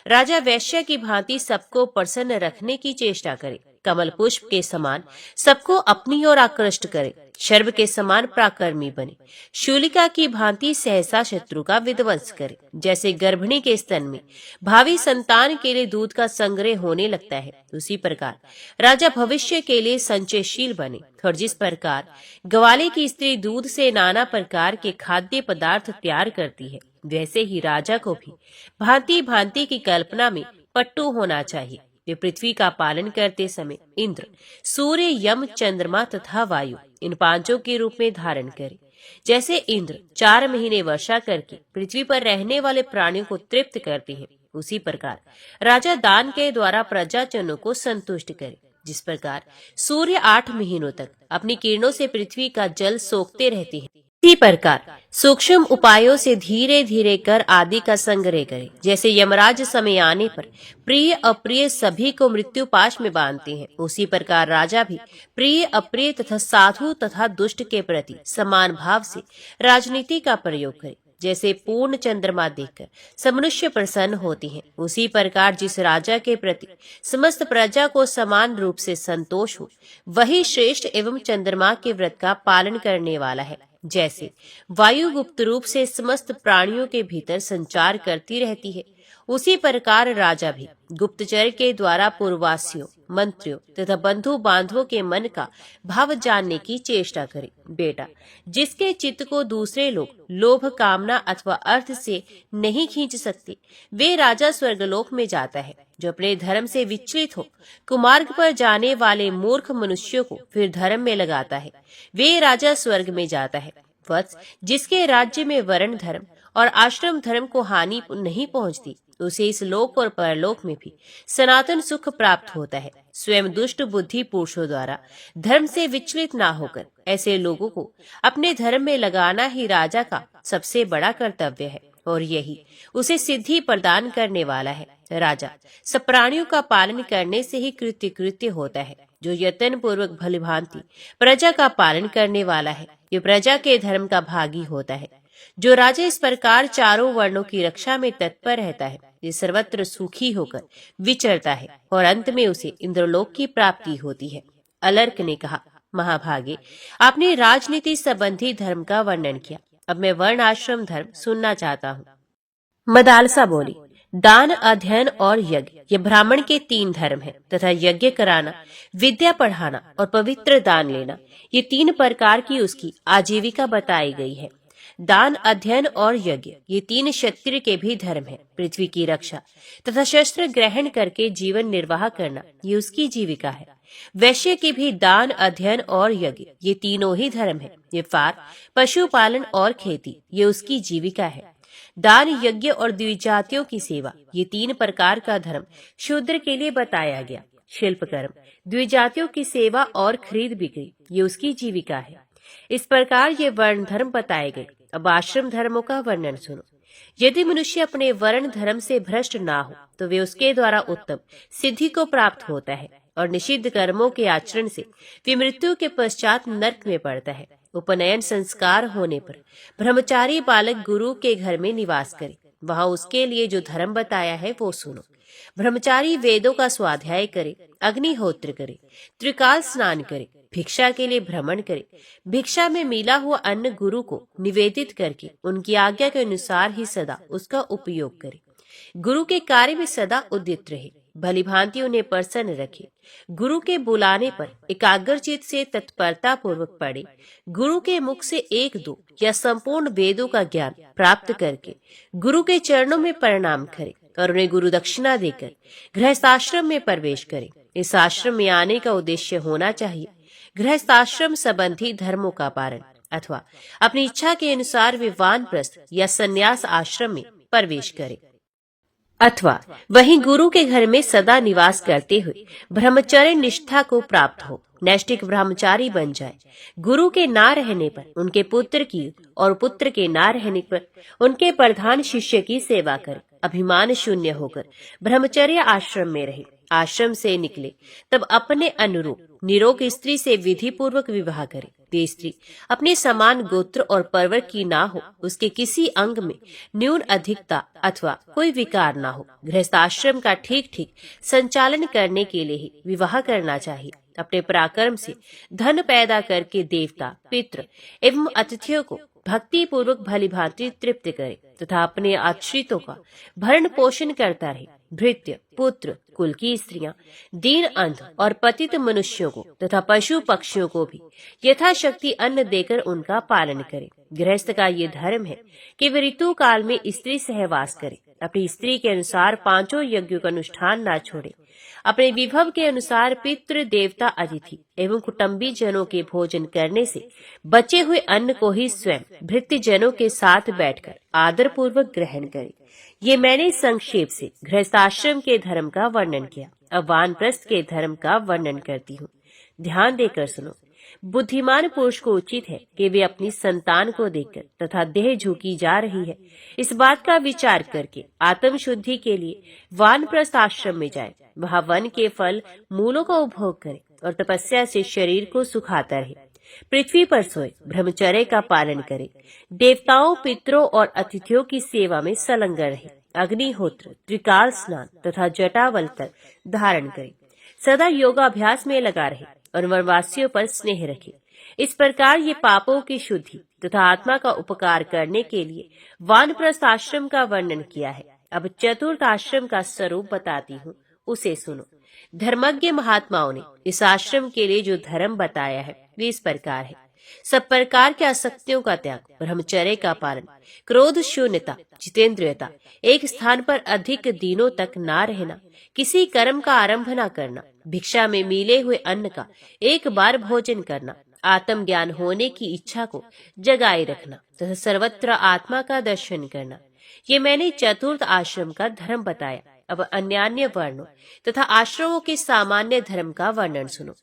राजा वैश्या की भांति सबको प्रसन्न रखने की चेष्टा करे। कमल पुष्प के समान सबको अपनी ओर आकृष्ट करे। शर्व के समान पराक्रमी बने। शूलिका की भांति सहसा शत्रु का विध्वंस करे। जैसे गर्भिणी के स्तन में भावी संतान के लिए दूध का संग्रह होने लगता है, उसी प्रकार राजा भविष्य के लिए संचयशील बने। और जिस प्रकार ग्वाले की स्त्री दूध से नाना प्रकार के खाद्य पदार्थ तैयार करती है, वैसे ही राजा को भी भांति भांति की कल्पना में पट्टू होना चाहिए। वे पृथ्वी का पालन करते समय इंद्र, सूर्य, यम, चंद्रमा तथा वायु इन पांचों के रूप में धारण करे। जैसे इंद्र 4 महीने वर्षा करके पृथ्वी पर रहने वाले प्राणियों को तृप्त करते हैं, उसी प्रकार राजा दान के द्वारा प्रजाजनों को संतुष्ट करे। जिस प्रकार सूर्य 8 महीनों तक अपनी किरणों से पृथ्वी का जल सोखते रहते हैं, इसी प्रकार सूक्ष्म उपायों से धीरे धीरे कर आदि का संग्रह करे। जैसे यमराज समय आने पर प्रिय अप्रिय सभी को मृत्यु पाश में बांधते हैं, उसी प्रकार राजा भी प्रिय अप्रिय तथा साधु तथा दुष्ट के प्रति समान भाव से राजनीति का प्रयोग करे। जैसे पूर्ण चंद्रमा देखकर सब मनुष्य प्रसन्न होते हैं, उसी प्रकार जिस राजा के प्रति समस्त प्रजा को समान रूप से संतोष हो, वही श्रेष्ठ एवं चंद्रमा के व्रत का पालन करने वाला है। जैसे वायु गुप्त रूप से समस्त प्राणियों के भीतर संचार करती रहती है, उसी प्रकार राजा भी गुप्तचर के द्वारा पूर्ववासियों, मंत्रियों तथा बंधु बांधवों के मन का भाव जानने की चेष्टा करे। बेटा, जिसके चित्त को दूसरे लोग लोभ, कामना अथवा अर्थ से नहीं खींच सकते, वे राजा स्वर्गलोक में जाता है। जो अपने धर्म से विचलित हो कुमार्ग पर जाने वाले मूर्ख मनुष्यों को फिर धर्म में लगाता है, वे राजा स्वर्ग में जाता है। वत्स, जिसके राज्य में वर्ण धर्म और आश्रम धर्म को हानि नहीं पहुंचती, उसे इस लोक और परलोक में भी सनातन सुख प्राप्त होता है। स्वयं दुष्ट बुद्धि पुरुषों द्वारा धर्म से विचलित ना होकर ऐसे लोगों को अपने धर्म में लगाना ही राजा का सबसे बड़ा कर्तव्य है और यही उसे सिद्धि प्रदान करने वाला है। राजा सब प्राणियों का पालन करने से ही कृत्य होता है। जो यत्न पूर्वक भलीभांति प्रजा का पालन करने वाला है, ये प्रजा के धर्म का भागी होता है। जो राजा इस प्रकार चारों वर्णों की रक्षा में तत्पर रहता है, ये सर्वत्र सुखी होकर विचरता है और अंत में उसे इंद्रलोक की प्राप्ति होती है। अलर्क ने कहा, महाभागे, आपने राजनीति संबंधी धर्म का वर्णन किया, अब मैं वर्ण आश्रम धर्म सुनना चाहता हूँ। मदालसा बोली, दान, अध्ययन और यज्ञ ये ब्राह्मण के 3 धर्म हैं तथा यज्ञ कराना, विद्या पढ़ाना और पवित्र दान लेना, ये 3 प्रकार की उसकी आजीविका बताई गई है। दान, अध्ययन और यज्ञ ये 3 क्षत्रिय के भी धर्म है। पृथ्वी की रक्षा तथा शस्त्र ग्रहण करके जीवन निर्वाह करना, ये उसकी जीविका है। वैश्य के भी दान, अध्ययन और यज्ञ ये तीनों ही धर्म है। व्यापार, पशुपालन और खेती, ये उसकी जीविका है। दान, यज्ञ और द्विजातियों की सेवा, ये 3 प्रकार का धर्म शूद्र के लिए बताया गया। शिल्प कर्म, द्विजातियों की सेवा और खरीद बिक्री, ये उसकी जीविका है। इस प्रकार ये वर्ण धर्म बताए गए। अब आश्रम धर्मों का वर्णन सुनो। यदि मनुष्य अपने वर्ण धर्म से भ्रष्ट ना हो तो वे उसके द्वारा उत्तम सिद्धि को प्राप्त होता है और निषिद्ध कर्मों के आचरण से वे मृत्यु के पश्चात नरक में पड़ता है। उपनयन संस्कार होने पर ब्रह्मचारी बालक गुरु के घर में निवास करे, वहाँ उसके लिए जो धर्म बताया है वो सुनो। ब्रह्मचारी वेदों का स्वाध्याय करे, अग्निहोत्र करे, त्रिकाल स्नान करे, भिक्षा के लिए भ्रमण करे, भिक्षा में मिला हुआ अन्न गुरु को निवेदित करके उनकी आज्ञा के अनुसार ही सदा उसका उपयोग करे, गुरु के कार्य में सदा उद्यत रहे, भली भांति उन्हें प्रसन्न रखे, गुरु के बुलाने पर एकाग्रचित से तत्परता पूर्वक पढ़े, गुरु के मुख से 1-2 या संपूर्ण वेदों का ज्ञान प्राप्त करके गुरु के चरणों में प्रणाम करे और उन्हें गुरु दक्षिणा देकर गृहस्थाश्रम में प्रवेश करे। इस आश्रम में आने का उद्देश्य होना चाहिए गृहस्थाश्रम संबंधी धर्मों का पालन, अथवा अपनी इच्छा के अनुसार वे वानप्रस्थ या संन्यास आश्रम में प्रवेश करे, अथवा वहीं गुरु के घर में सदा निवास करते हुए ब्रह्मचर्य निष्ठा को प्राप्त हो, नैष्ठिक ब्रह्मचारी बन जाए। गुरु के ना रहने पर उनके पुत्र की और पुत्र के ना रहने पर उनके प्रधान शिष्य की सेवा करे, अभिमान शून्य होकर ब्रह्मचर्य आश्रम में रहे। आश्रम से निकले तब अपने अनुरूप निरोग स्त्री से विधि पूर्वक विवाह करे। वे स्त्री अपने समान गोत्र और पर्वर की ना हो, उसके किसी अंग में न्यून अधिकता अथवा कोई विकार ना हो। गृहस्थाश्रम का ठीक ठीक संचालन करने के लिए ही विवाह करना चाहिए। अपने पराक्रम से धन पैदा करके देवता, पितृ एवं अतिथियों को भक्ति पूर्वक भली भांति तृप्त करे तथा अपने आश्रितों का भरण पोषण करता रहे। भृत्य, पुत्र, कुल की स्त्रियां, दीन, अंध और पतित मनुष्यों को तथा पशु पक्षियों को भी यथाशक्ति अन्न देकर उनका पालन करे। गृहस्थ का ये धर्म है कि वे ऋतु काल में स्त्री सहवास करे, अपनी स्त्री के अनुसार 5 यज्ञों का अनुष्ठान न छोड़े, अपने विभव के अनुसार पितृ, देवता, अतिथि एवं कुटुंबी जनों के भोजन करने से बचे हुए अन्न को ही स्वयं भृत्य जनों के साथ बैठकर आदर पूर्वक ग्रहण करे। ये मैंने संक्षेप से गृहस्थाश्रम के धर्म का वर्णन किया। अब वानप्रस्थ के धर्म का वर्णन करती हूँ, ध्यान देकर सुनो। बुद्धिमान पुरुष को उचित है कि वे अपनी संतान को देखकर तथा देह झुकी जा रही है इस बात का विचार करके आत्म शुद्धि के लिए वानप्रस्थ आश्रम में जाए, वहाँ वन के फल मूलों का उपभोग करे और तपस्या से शरीर को सुखाता रहे। पृथ्वी पर सोए, ब्रह्मचर्य का पालन करे, देवताओं, पितरों और अतिथियों की सेवा में संलग्न रहे, अग्निहोत्र, त्रिकाल स्नान तथा जटावल तक धारण करे, सदा योगाभ्यास में लगा रहे और वनवासियों पर स्नेह रखे। इस प्रकार ये पापों की शुद्धि तथा आत्मा का उपकार करने के लिए वानप्रस्थ आश्रम का वर्णन किया है। अब चतुर्थ आश्रम का स्वरूप बताती हूँ, उसे सुनो। धर्मज्ञ महात्माओं ने इस आश्रम के लिए जो धर्म बताया है वे इस प्रकार है। सब प्रकार के आसक्तियों का त्याग, ब्रह्मचर्य का पालन, क्रोध शून्यता, जितेंद्रियता, एक स्थान पर अधिक दिनों तक ना रहना, किसी कर्म का आरंभ न करना, भिक्षा में मिले हुए अन्न का एक बार भोजन करना, आत्म ज्ञान होने की इच्छा को जगाए रखना तथा सर्वत्र आत्मा का दर्शन करना। ये मैंने चतुर्थ आश्रम का धर्म बताया। अब अन्यान्य वर्णों तथा आश्रमों के सामान्य धर्म का वर्णन सुनो।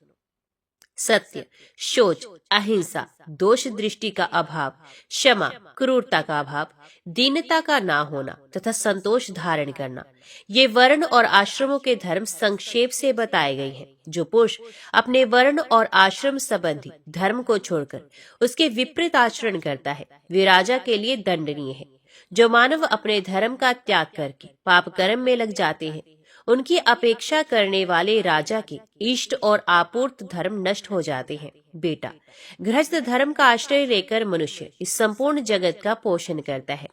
सत्य, शौच, अहिंसा, दोष दृष्टि का अभाव, क्षमा, क्रूरता का अभाव, दीनता का ना होना तथा संतोष धारण करना, ये वर्ण और आश्रमों के धर्म संक्षेप से बताए गए हैं। जो पुरुष अपने वर्ण और आश्रम संबंधी धर्म को छोड़कर उसके विपरीत आचरण करता है, वे राजा के लिए दंडनीय है। जो मानव अपने धर्म का त्याग करके पाप कर्म में लग जाते हैं, उनकी अपेक्षा करने वाले राजा के इष्ट और आपूर्त धर्म नष्ट हो जाते हैं। बेटा, गृहस्थ धर्म का आश्रय लेकर मनुष्य इस संपूर्ण जगत का पोषण करता है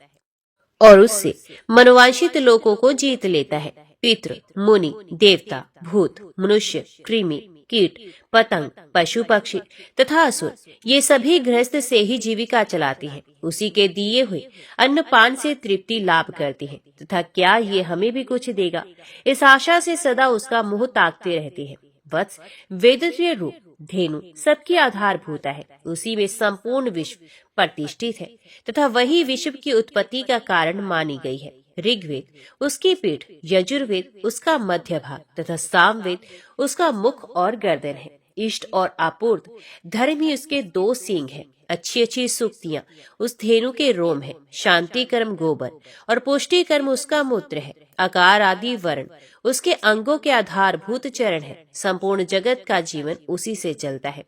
और उससे मनोवांछित लोगों को जीत लेता है। पितृ, मुनि, देवता, भूत, मनुष्य, कृमि, कीट, पतंग, पशु पक्षी तथा असुर, ये सभी गृहस्थ से ही जीविका चलाते हैं। उसी के दिए हुए अन्न पान से तृप्ति लाभ करते हैं तथा क्या ये हमें भी कुछ देगा, इस आशा से सदा उसका मुंह ताकते रहते हैं। वत्स, वेदत्रीय रूप धेनु सबकी आधारभूता है। उसी में संपूर्ण विश्व प्रतिष्ठित है तथा वही विश्व की उत्पत्ति का कारण मानी गई है। ऋग्वेद उसकी पीठ, यजुर्वेद उसका मध्य भाग तथा सामवेद उसका मुख और गर्दन है। इष्ट और आपूर्त धर्म ही उसके दो सींग हैं। अच्छी अच्छी सूक्तियां उस धेनु के रोम है। शांति कर्म गोबर और पुष्टि कर्म उसका मूत्र है। आकार आदि वर्ण उसके अंगों के आधारभूत चरण है। संपूर्ण जगत का जीवन उसी से चलता है।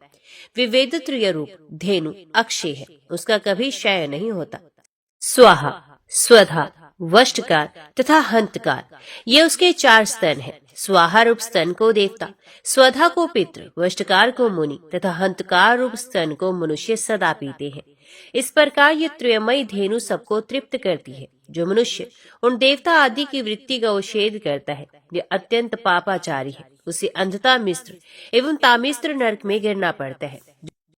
विवेदत्रीय रूप धेनु अक्षय है, उसका कभी क्षय नहीं होता। स्वाहा, स्वधा, वष्टकार तथा हंतकार, ये उसके 4 स्तन हैं। स्वाहा रूप स्तन को देवता, स्वधा को पितृ, वष्टकार को मुनि तथा हंतकार रूप स्तन को मनुष्य सदा पीते हैं। इस प्रकार ये त्रयमयी धेनु सबको तृप्त करती है। जो मनुष्य उन देवता आदि की वृत्ति का उच्छेद करता है, ये अत्यंत पापाचारी है। उसे अंधता मिश्र एवं तामिश्र नरक में गिरना पड़ता है।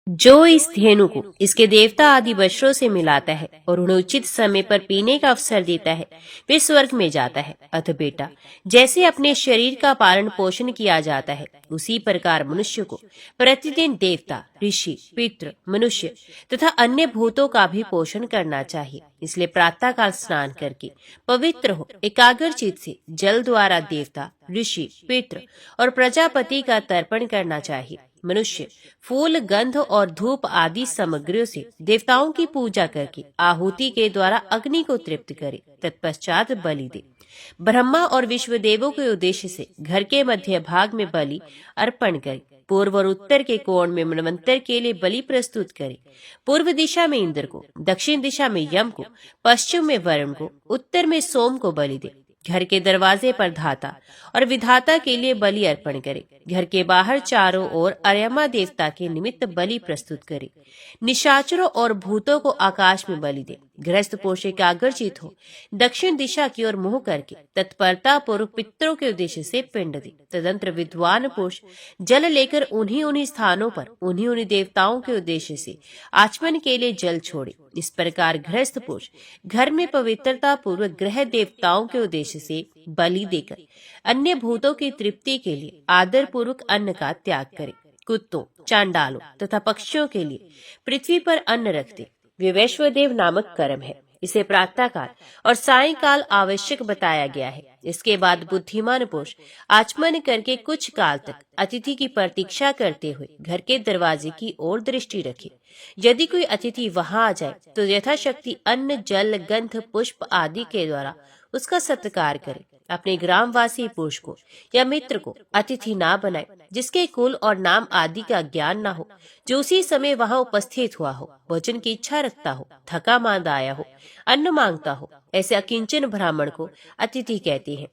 जो इस धेनु को इसके देवता आदि वस्त्रों से मिलाता है और उन्हें उचित समय पर पीने का अवसर देता है, वे स्वर्ग में जाता है। अतः बेटा, जैसे अपने शरीर का पालन पोषण किया जाता है, उसी प्रकार मनुष्य को प्रतिदिन देवता, ऋषि, पितृ, मनुष्य तथा अन्य भूतों का भी पोषण करना चाहिए। इसलिए प्रातः काल स्नान करके पवित्र हो एकाग्र चित्त से जल द्वारा देवता, ऋषि, पितृ और प्रजापति का तर्पण करना चाहिए। मनुष्य फूल, गंध और धूप आदि सामग्रियों से देवताओं की पूजा करके आहुति के द्वारा अग्नि को तृप्त करे, तत्पश्चात बलि दे। ब्रह्मा और विश्व देवों के उद्देश्य से घर के मध्य भाग में बलि अर्पण करे। पूर्व और उत्तर के कोण में मनवंतर के लिए बलि प्रस्तुत करे। पूर्व दिशा में इंद्र को, दक्षिण दिशा में यम को, पश्चिम में वरुण को, उत्तर में सोम को बलि दे। घर के दरवाजे पर धाता और विधाता के लिए बलि अर्पण करे। घर के बाहर चारों ओर अर्यमा देवता के निमित्त बलि प्रस्तुत करे। निशाचरों और भूतों को आकाश में बलि दे। गृहस्थ पुरुष एकाग्रचित हो दक्षिण दिशा की ओर मुंह करके तत्परता पूर्वक पितरों के उद्देश्य से पिंड दे। तदंतर विद्वान पुरुष जल लेकर उन्हीं स्थानों पर उन्हीं देवताओं के उद्देश्य से आचमन के लिए जल छोड़े। इस प्रकार गृहस्थ पुरुष घर में पवित्रता पूर्वक गृह देवताओं के उद्देश्य से बलि देकर अन्य भूतों की तृप्ति के लिए आदर पूर्वक अन्न का त्याग करे। कुत्तों, चांडालों तथा पक्षियों के लिए पृथ्वी पर अन्न रखते वे वैश्वदेव नामक कर्म है। इसे प्रातःकाल और सायंकाल आवश्यक बताया गया है। इसके बाद बुद्धिमान पुरुष आचमन करके कुछ काल तक अतिथि की प्रतीक्षा करते हुए घर के दरवाजे की ओर दृष्टि रखे। यदि कोई अतिथि वहां आ जाए तो यथाशक्ति अन्न, जल, गंध, पुष्प आदि के द्वारा उसका सत्कार करे। अपने ग्रामवासी पुरुष को या मित्र को अतिथि ना बनाए जिसके कुल और नाम आदि का ज्ञान ना हो, जो उसी समय वहां उपस्थित हुआ हो, भोजन की इच्छा रखता हो, थका मांदा आया हो, अन्न मांगता हो, ऐसे अकिंचन ब्राह्मण को अतिथि कहते हैं।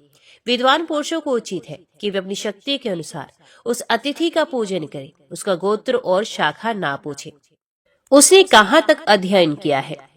विद्वान पुरुषों को उचित है कि वे अपनी शक्ति के अनुसार उस अतिथि का पूजन करें। उसका गोत्र और शाखा ना पूछे, उसने कहाँ तक अध्ययन किया है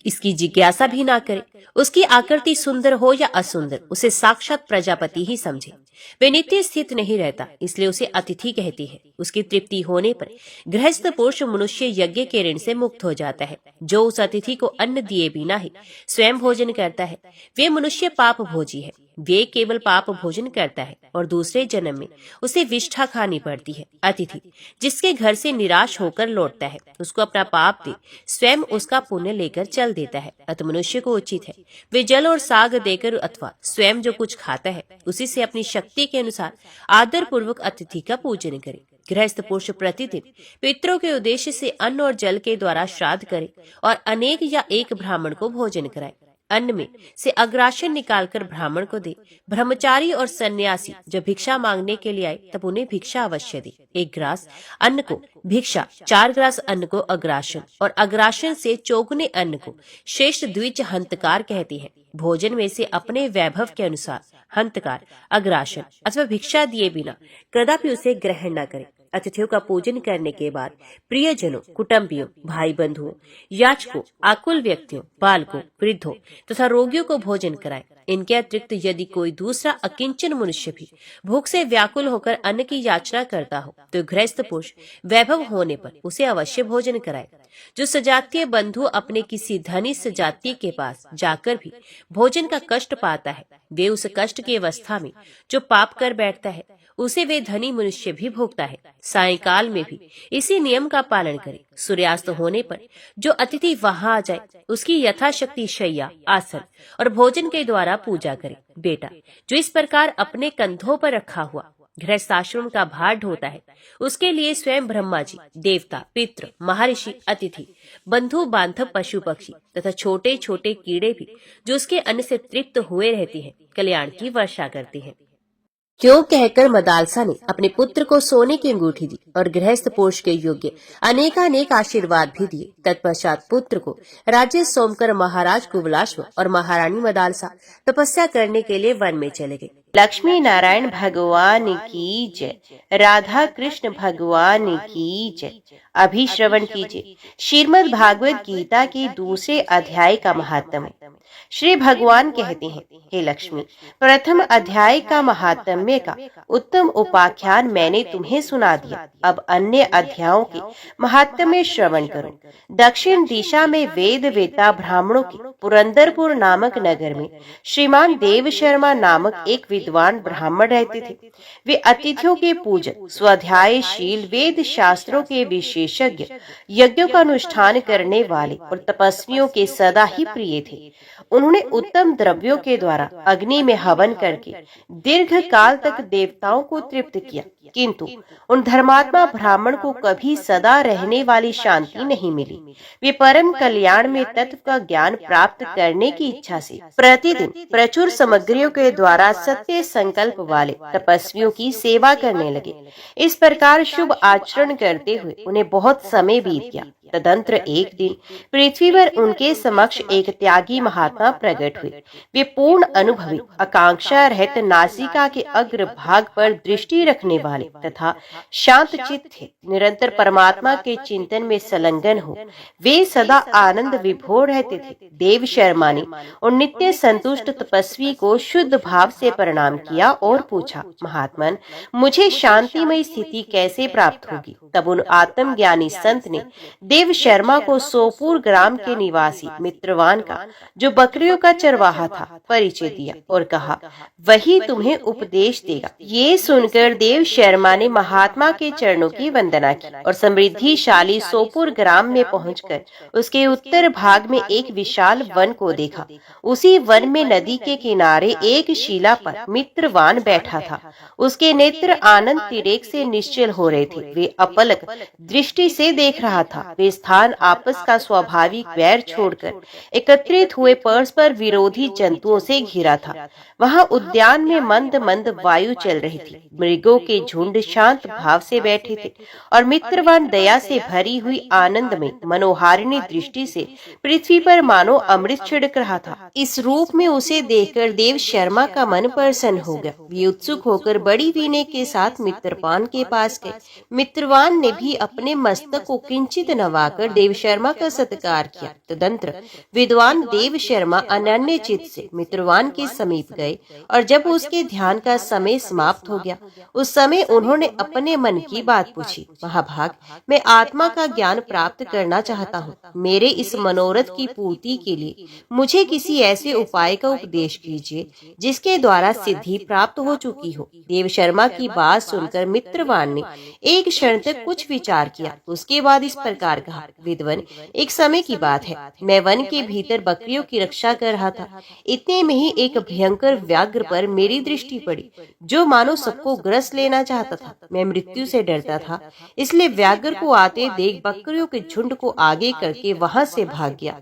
इसकी जिज्ञासा भी ना करे। उसकी आकृति सुंदर हो या असुंदर, उसे साक्षात प्रजापति ही समझे। वे नित्य स्थित नहीं रहता, इसलिए उसे अतिथि कहते हैं। उसकी तृप्ति होने पर गृहस्थ पुरुष मनुष्य यज्ञ के ऋण से मुक्त हो जाता है। जो उस अतिथि को अन्न दिए बिना ही स्वयं भोजन करता है, वे मनुष्य पाप भोजी है। वे केवल पाप भोजन करता है और दूसरे जन्म में उसे विष्ठा खानी पड़ती है। अतिथि जिसके घर से निराश होकर लौटता है उसको अपना पाप दे स्वयं उसका पुण्य लेकर चल देता है। अतः मनुष्य को उचित है वे जल और साग देकर अथवा स्वयं जो कुछ खाता है उसी से अपनी शक्ति के अनुसार आदर पूर्वक अतिथि का पूजन करे। गृहस्थ पुरुष प्रतिदिन पितरों के उद्देश्य से अन्न और जल के द्वारा श्राद्ध करे और अनेक या एक ब्राह्मण को भोजन कराए। अन्न में से अग्रासन निकालकर ब्राह्मण को दे। ब्रह्मचारी और सन्यासी जब भिक्षा मांगने के लिए आए तब उन्हें भिक्षा अवश्य दे। 1 ग्रास अन्न को भिक्षा, 4 ग्रास अन्न को अग्रासन और अग्रासन से चौगुने अन्न को श्रेष्ठ द्विज हंतकार कहते हैं। भोजन में से अपने वैभव के अनुसार हंतकार, अग्रासन अथवा भिक्षा दिए बिना कदापि उसे ग्रहण न करे। अतिथियों का पूजन करने के बाद प्रियजनों, कुटुंबियों, भाई बंधुओं, याचकों, आकुल व्यक्तियों, बालकों, वृद्धों तथा रोगियों को भोजन कराए। इनके अतिरिक्त यदि कोई दूसरा अकिंचन मनुष्य भी भूख से व्याकुल होकर अन्न की याचना करता हो तो गृहस्थ पुरुष वैभव होने पर उसे अवश्य भोजन कराए। जो सजातीय बंधु अपने किसी धनी सजातीय के पास जाकर भी भोजन का कष्ट पाता है वे उस कष्ट की अवस्था में जो पाप कर बैठता है उसे वे धनी मनुष्य भी भोगता है। सायंकाल में भी इसी नियम का पालन करे। सूर्यास्त होने पर जो अतिथि वहां आ जाए उसकी यथाशक्ति शैया, आसन और भोजन के द्वारा पूजा करे। बेटा जो इस प्रकार अपने कंधों पर रखा हुआ गृहस्थाश्रम का भार ढोता है उसके लिए स्वयं ब्रह्मा जी, देवता, पितृ, महर्षि, अतिथि, बंधु बांधव, पशु पक्षी तथा छोटे छोटे कीड़े भी जो उसके अन्न से तृप्त हुए रहते हैं कल्याण की वर्षा करते हैं। क्यों कहकर मदालसा ने अपने पुत्र को सोने की अंगूठी दी और गृहस्थ पुरुष के योग्य अनेकानेक आशीर्वाद भी दिए। तत्पश्चात पुत्र को राज्य सौंपकर महाराज कुवलाश्व और महारानी मदालसा तपस्या करने के लिए वन में चले गए। लक्ष्मी नारायण भगवान की जय, राधा कृष्ण भगवान की जय। अभी श्रवण कीजिए श्रीमद् भागवत गीता के दूसरे अध्याय का महात्म्य। श्री भगवान कहते हैं, हे लक्ष्मी, प्रथम अध्याय का महात्म्य का उत्तम उपाख्यान मैंने तुम्हें सुना दिया। अब अन्य अध्यायों के महात्म्य श्रवण करो। दक्षिण दिशा में वेद वेता ब्राह्मणों के पुरंदरपुर नामक नगर में श्रीमान देव शर्मा नामक एक विद्वान ब्राह्मण रहते थे। वे अतिथियों के पूजक, स्वाध्यायशील, वेद शास्त्रों के विशेषज्ञ, यज्ञों का अनुष्ठान करने वाले और तपस्वियों के सदा ही प्रिय थे। उन्होंने उत्तम द्रव्यों के द्वारा अग्नि में हवन करके दीर्घ काल तक देवताओं को तृप्त किया, किंतु उन धर्मात्मा ब्राह्मण को कभी सदा रहने वाली शांति नहीं मिली। वे परम कल्याण में तत्व का ज्ञान प्राप्त करने की इच्छा से प्रतिदिन प्रचुर सामग्रियों के द्वारा सत्य संकल्प वाले तपस्वियों की सेवा करने लगे। इस प्रकार शुभ आचरण करते हुए उन्हें बहुत समय बीत गया। तदंतर एक दिन पृथ्वी पर उनके समक्ष एक त्यागी महात्मा प्रकट हुए। वे पूर्ण अनुभवी, आकांक्षा रहित, नासिका के अग्र भाग पर दृष्टि रखने वाले तथा शांत चित्त थे। निरंतर परमात्मा के चिंतन में संलग्न हो वे सदा आनंद विभोर रहते थे। देव शर्मा ने उन नित्य संतुष्ट तपस्वी को शुद्ध भाव से प्रणाम किया और पूछा, महात्मन, मुझे शांतिमय स्थिति कैसे प्राप्त होगी? तब उन आत्मज्ञानी संत ने देव शर्मा को सोपुर ग्राम के निवासी मित्रवान का, जो बकरियों का चरवाहा था, परिचय दिया और कहा, वही तुम्हें उपदेश देगा। ये सुनकर देव शर्मा ने महात्मा के चरणों की वंदना की और समृद्धिशाली सोपुर ग्राम में पहुंचकर उसके उत्तर भाग में एक विशाल वन को देखा। उसी वन में नदी के किनारे एक शिला पर मित्रवान बैठा था। उसके नेत्र आनंद तिरेक से निश्चल हो रहे थे। वे अपलक दृष्टि से देख रहा था। वे स्थान आपस का स्वाभाविक वैर छोड़कर एकत्रित हुए परस्पर विरोधी जंतुओं से घिरा था। वहां उद्यान में मंद मंद वायु चल रही थी। मृगों के झुंड शांत भाव से बैठे थे और मित्रवान दया से भरी हुई आनंद में मनोहारिणी दृष्टि से पृथ्वी पर मानो अमृत छिड़क रहा था। इस रूप में उसे देखकर देव शर्मा का मन प्रसन्न हो गया। वे उत्सुक होकर बड़ी विनय के साथ मित्रवान के पास गए। मित्रवान ने भी अपने मस्तक को किंचित नवा नवाकर देव शर्मा का सत्कार किया। तदंतर विद्वान देव शर्मा अनन्य चित्त से मित्रवान के समीप गए और जब उसके ध्यान का समय समाप्त हो गया, उस समय उन्होंने अपने मन की बात पूछी। महाभाग, मैं आत्मा का ज्ञान प्राप्त करना चाहता हूँ। मेरे इस मनोरथ की पूर्ति के लिए मुझे किसी ऐसे उपाय का उपदेश कीजिए जिसके द्वारा सिद्धि प्राप्त हो चुकी हो। देव शर्मा की बात सुनकर मित्रवान ने एक क्षण तक कुछ विचार किया। उसके बाद इस प्रकार कहा, विद्वन, एक समय की बात है, मैं वन के भीतर बकरियों की रक्षा कर रहा था। इतने में ही एक भयंकर व्याघ्र पर मेरी दृष्टि पड़ी, जो मानो सबको ग्रस लेना चाहता था। मैं मृत्यु से डरता था, इसलिए व्याघ्र को आते देख बकरियों के झुंड को आगे करके वहां से भाग गया।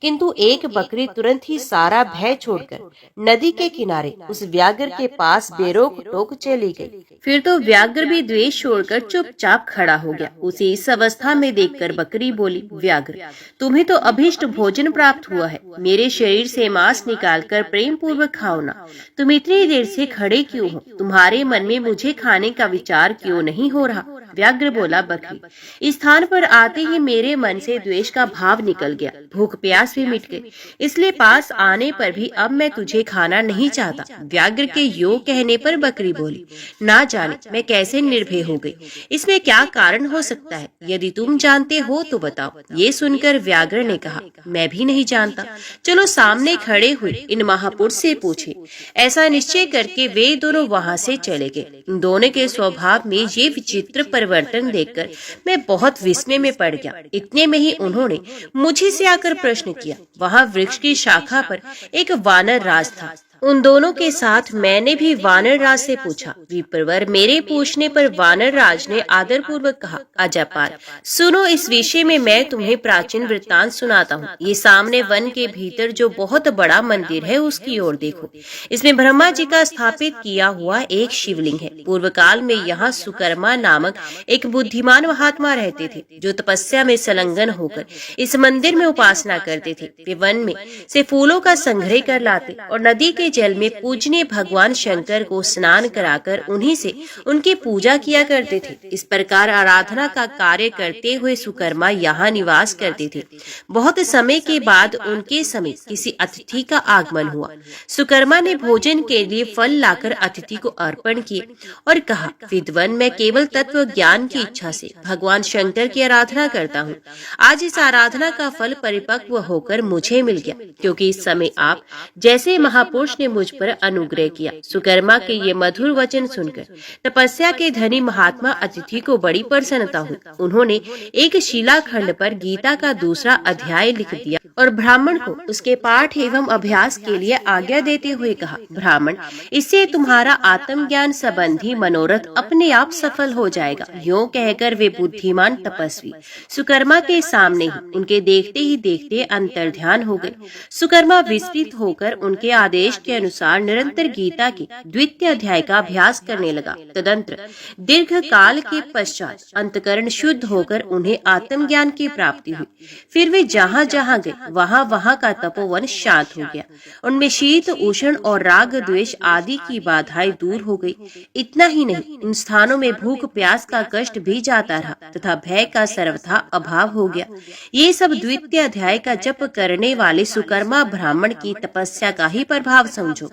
किंतु एक बकरी तुरंत ही सारा भय छोड़कर नदी के किनारे उस व्याघ्र के पास बेरोक टोक चली गई। फिर तो व्याघ्र भी द्वेष छोड़कर चुपचाप खड़ा हो गया। उसे इस अवस्था में देखकर बकरी बोली, व्याघ्र, तुम्हें तो अभीष्ट भोजन प्राप्त हुआ है। मेरे शरीर से मांस निकालकर प्रेम पूर्वक खाओ ना। तुम इतनी देर से खड़े क्यों हो? तुम्हारे मन में मुझे खाने का विचार क्यों नहीं हो रहा? व्याघ्र बोला, बकरी, इस स्थान पर आते ही मेरे मन से द्वेष का भाव निकल गया, भूख प्यास भी मिट गई, इसलिए पास आने पर भी अब मैं तुझे खाना नहीं चाहता। व्याघ्र के यो कहने पर बकरी बोली, ना जाने मैं कैसे निर्भय हो गई, इसमें क्या कारण हो सकता है? यदि तुम जानते हो तो बताओ। ये सुनकर व्याघ्र ने कहा, मैं भी नहीं जानता, चलो सामने खड़े हुए इन महापुरुष से पूछे। ऐसा निश्चय करके वे दोनों वहां से चले गए। इन दोनों के स्वभाव में ये विचित्र परिवर्तन देखकर मैं बहुत विस्मय में पड़ गया। इतने में ही उन्होंने मुझे से आकर प्रश्न किया। वहां वृक्ष की शाखा पर एक वानर राज था। उन दोनों के साथ मैंने भी वानर राज से पूछा। विप्रवर, मेरे पूछने पर वानर राज ने आदर पूर्वक कहा, अजापाल, सुनो, इस विषय में मैं तुम्हें प्राचीन वृत्तांत सुनाता हूँ। ये सामने वन के भीतर जो बहुत बड़ा मंदिर है, उसकी ओर देखो। इसमें ब्रह्मा जी का स्थापित किया हुआ एक शिवलिंग है। पूर्व काल में यहाँ सुकर्मा नामक एक बुद्धिमान महात्मा रहते थे, जो तपस्या में संलग्न होकर इस मंदिर में उपासना करते थे। वे वन में से फूलों का संग्रह कर लाते और नदी के जल में पूजनीय भगवान शंकर को स्नान कराकर उन्हीं से उनकी पूजा किया करते थे। इस प्रकार आराधना का कार्य करते हुए सुकर्मा यहाँ निवास करते थे। बहुत समय के बाद उनके समीप किसी अतिथि का आगमन हुआ। सुकर्मा ने भोजन के लिए फल लाकर अतिथि को अर्पण किए और कहा, विद्वन, मैं केवल तत्व ज्ञान की इच्छा से भगवान शंकर की आराधना करता हूँ। आज इस आराधना का फल परिपक्व होकर मुझे मिल गया, क्योंकि इस समय आप जैसे महापुरुष ने मुझ पर अनुग्रह किया। सुकर्मा के ये मधुर वचन सुनकर तपस्या के धनी महात्मा अतिथि को बड़ी प्रसन्नता हुई। उन्होंने एक शिलाखंड पर गीता का दूसरा अध्याय लिख दिया और ब्राह्मण को उसके पाठ एवं अभ्यास के लिए आज्ञा देते हुए कहा, ब्राह्मण, इससे तुम्हारा आत्मज्ञान संबंधी मनोरथ अपने आप सफल हो जाएगा। यूं कहकर वे बुद्धिमान तपस्वी सुकर्मा के सामने ही उनके देखते ही देखते अंतर्ध्यान हो गए। सुकर्मा विस्मित होकर उनके आदेश के अनुसार निरंतर गीता के द्वितीय अध्याय का अभ्यास करने लगा। तदंतर दीर्घ काल के पश्चात अंतकरण शुद्ध होकर उन्हें आत्मज्ञान की प्राप्ति हुई। फिर वे जहाँ जहाँ गए वहाँ वहाँ का तपोवन शांत हो गया। उनमें शीत, उष्ण और राग द्वेष आदि की बाधाएं दूर हो गई। इतना ही नहीं, इन स्थानों में भूख प्यास का कष्ट भी जाता रहा तथा भय का सर्वथा अभाव हो गया। ये सब द्वितीय अध्याय का जप करने वाले सुकर्मा ब्राह्मण की तपस्या का ही प्रभाव समझो।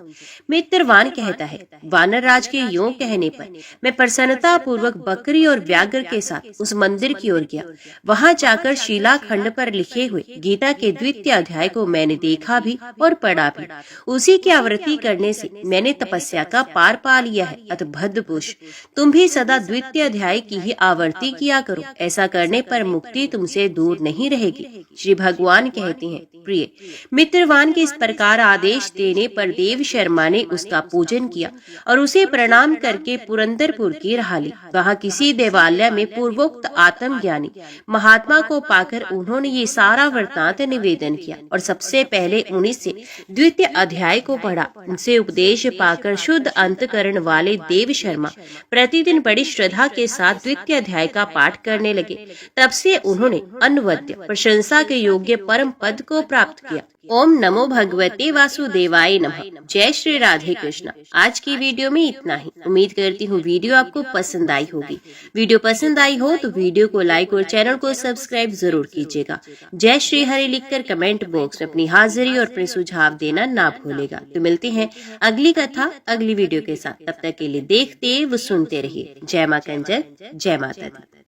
मित्रवान कहता है, वानर राज के यूं कहने पर मैं प्रसन्नता पूर्वक बकरी और व्याघ्र के साथ उस मंदिर की ओर गया। वहां जाकर शिलाखंड पर लिखे हुए गीता के द्वितीय अध्याय को मैंने देखा भी और पढ़ा भी। उसी की आवृत्ति करने से मैंने तपस्या का पार पा लिया है। अतः भद्रपुरुष, तुम भी सदा द्वितीय अध्याय की ही आवृत्ति किया करो। ऐसा करने पर मुक्ति तुमसे दूर नहीं रहेगी। श्री भगवान कहते हैं, प्रिय मित्रवान के इस प्रकार आदेश देने पर देव शर्मा ने उसका पूजन किया और उसे प्रणाम करके पुरंदरपुर की राह ली। वहाँ किसी देवालय में पूर्वोक्त आत्मज्ञानी महात्मा को पाकर उन्होंने ये सारा वृत्तांत निवेदन किया और सबसे पहले उन्हीं से द्वितीय अध्याय को पढ़ा। उनसे उपदेश पाकर शुद्ध अंतकरण वाले देव शर्मा प्रतिदिन बड़ी श्रद्धा के साथ द्वितीय अध्याय का पाठ करने लगे। तब से उन्होंने अनवद्य प्रशंसा के योग्य परम पद को प्राप्त किया। ओम नमो भगवते वासुदेवाय नमः। जय श्री राधे कृष्णा। आज की वीडियो में इतना ही। उम्मीद करती हूँ वीडियो आपको पसंद आई होगी। वीडियो पसंद आई हो तो वीडियो को लाइक और चैनल को सब्सक्राइब जरूर कीजिएगा। जय श्री हरि लिखकर कमेंट बॉक्स में अपनी हाजिरी और अपने सुझाव देना ना भूलेगा। तो मिलते हैं अगली कथा अगली वीडियो के साथ। तब तक के लिए देखते व सुनते रहिए। जय मां कंजक, जय माता दी।